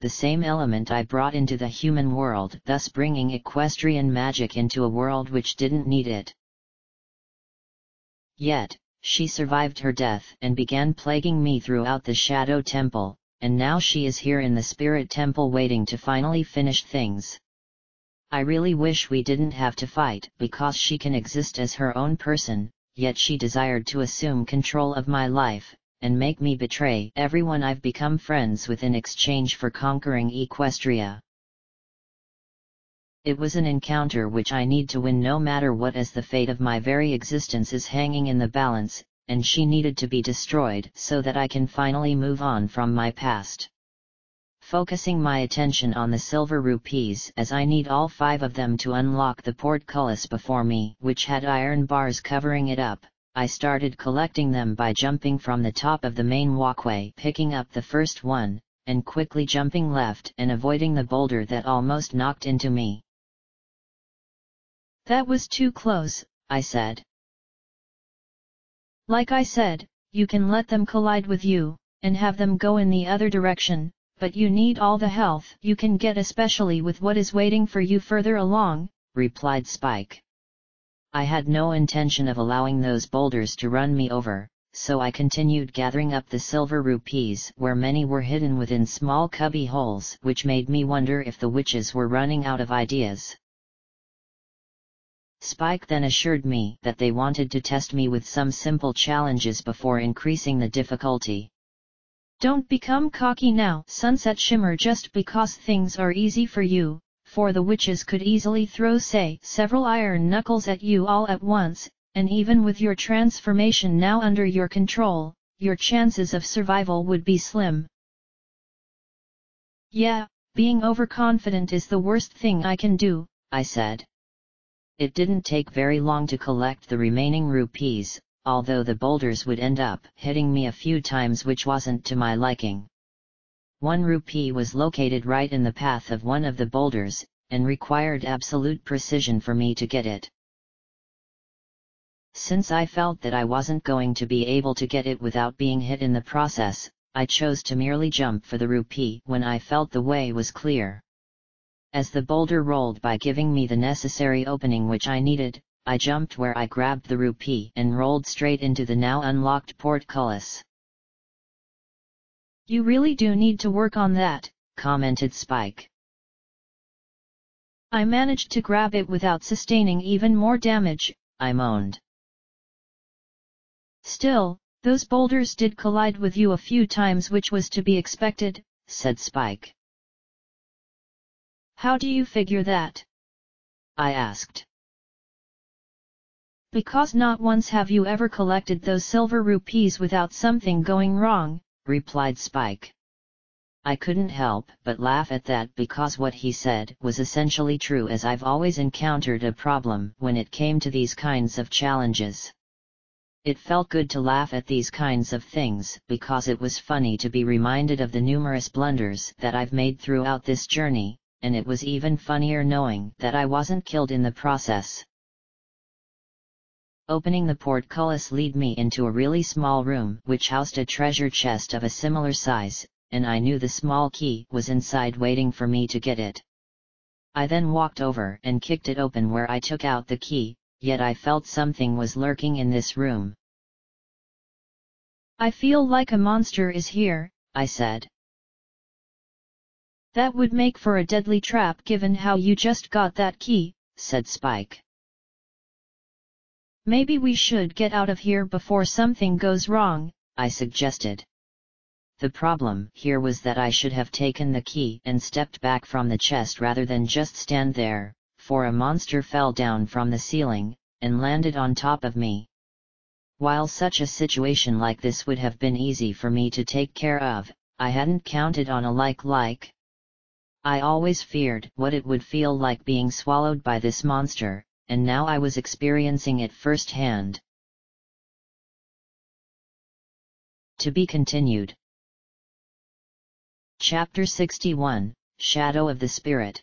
The same element I brought into the human world, thus bringing equestrian magic into a world which didn't need it. Yet, she survived her death and began plaguing me throughout the Shadow Temple, and now she is here in the Spirit Temple waiting to finally finish things. I really wish we didn't have to fight, because she can exist as her own person, yet she desired to assume control of my life, and make me betray everyone I've become friends with in exchange for conquering Equestria. It was an encounter which I need to win no matter what, as the fate of my very existence is hanging in the balance, and she needed to be destroyed so that I can finally move on from my past. Focusing my attention on the silver rupees, as I need all 5 of them to unlock the portcullis before me, which had iron bars covering it up, I started collecting them by jumping from the top of the main walkway, picking up the first one, and quickly jumping left and avoiding the boulder that almost knocked into me. That was too close, I said. Like I said, you can let them collide with you, and have them go in the other direction, but you need all the health you can get, especially with what is waiting for you further along, replied Spike. I had no intention of allowing those boulders to run me over, so I continued gathering up the silver rupees, where many were hidden within small cubby holes, which made me wonder if the witches were running out of ideas. Spike then assured me that they wanted to test me with some simple challenges before increasing the difficulty. Don't become cocky now, Sunset Shimmer, just because things are easy for you, for the witches could easily throw, say, several iron knuckles at you all at once, and even with your transformation now under your control, your chances of survival would be slim. Yeah, being overconfident is the worst thing I can do, I said. It didn't take very long to collect the remaining rupees, although the boulders would end up hitting me a few times, which wasn't to my liking. 1 rupee was located right in the path of one of the boulders, and required absolute precision for me to get it. Since I felt that I wasn't going to be able to get it without being hit in the process, I chose to merely jump for the rupee when I felt the way was clear. As the boulder rolled by, giving me the necessary opening which I needed, I jumped where I grabbed the rupee and rolled straight into the now unlocked portcullis. You really do need to work on that, commented Spike. I managed to grab it without sustaining even more damage, I moaned. Still, Those boulders did collide with you a few times, which was to be expected, said Spike. How do you figure that? I asked. Because not once have you ever collected those silver rupees without something going wrong, replied Spike. I couldn't help but laugh at that, because what he said was essentially true, as I've always encountered a problem when it came to these kinds of challenges. It felt good to laugh at these kinds of things, because it was funny to be reminded of the numerous blunders that I've made throughout this journey, and it was even funnier knowing that I wasn't killed in the process. Opening the portcullis led me into a really small room which housed a treasure chest of a similar size, and I knew the small key was inside waiting for me to get it. I then walked over and kicked it open, where I took out the key, yet I felt something was lurking in this room. I feel like a monster is here, I said. That would make for a deadly trap given how you just got that key, said Spike. Maybe we should get out of here before something goes wrong, I suggested. The problem here was that I should have taken the key and stepped back from the chest rather than just stand there, for a monster fell down from the ceiling and landed on top of me. While such a situation like this would have been easy for me to take care of, I hadn't counted on a like. I always feared what it would feel like being swallowed by this monster, and now I was experiencing it firsthand. To be continued. Chapter 61, Shadow of the Spirit.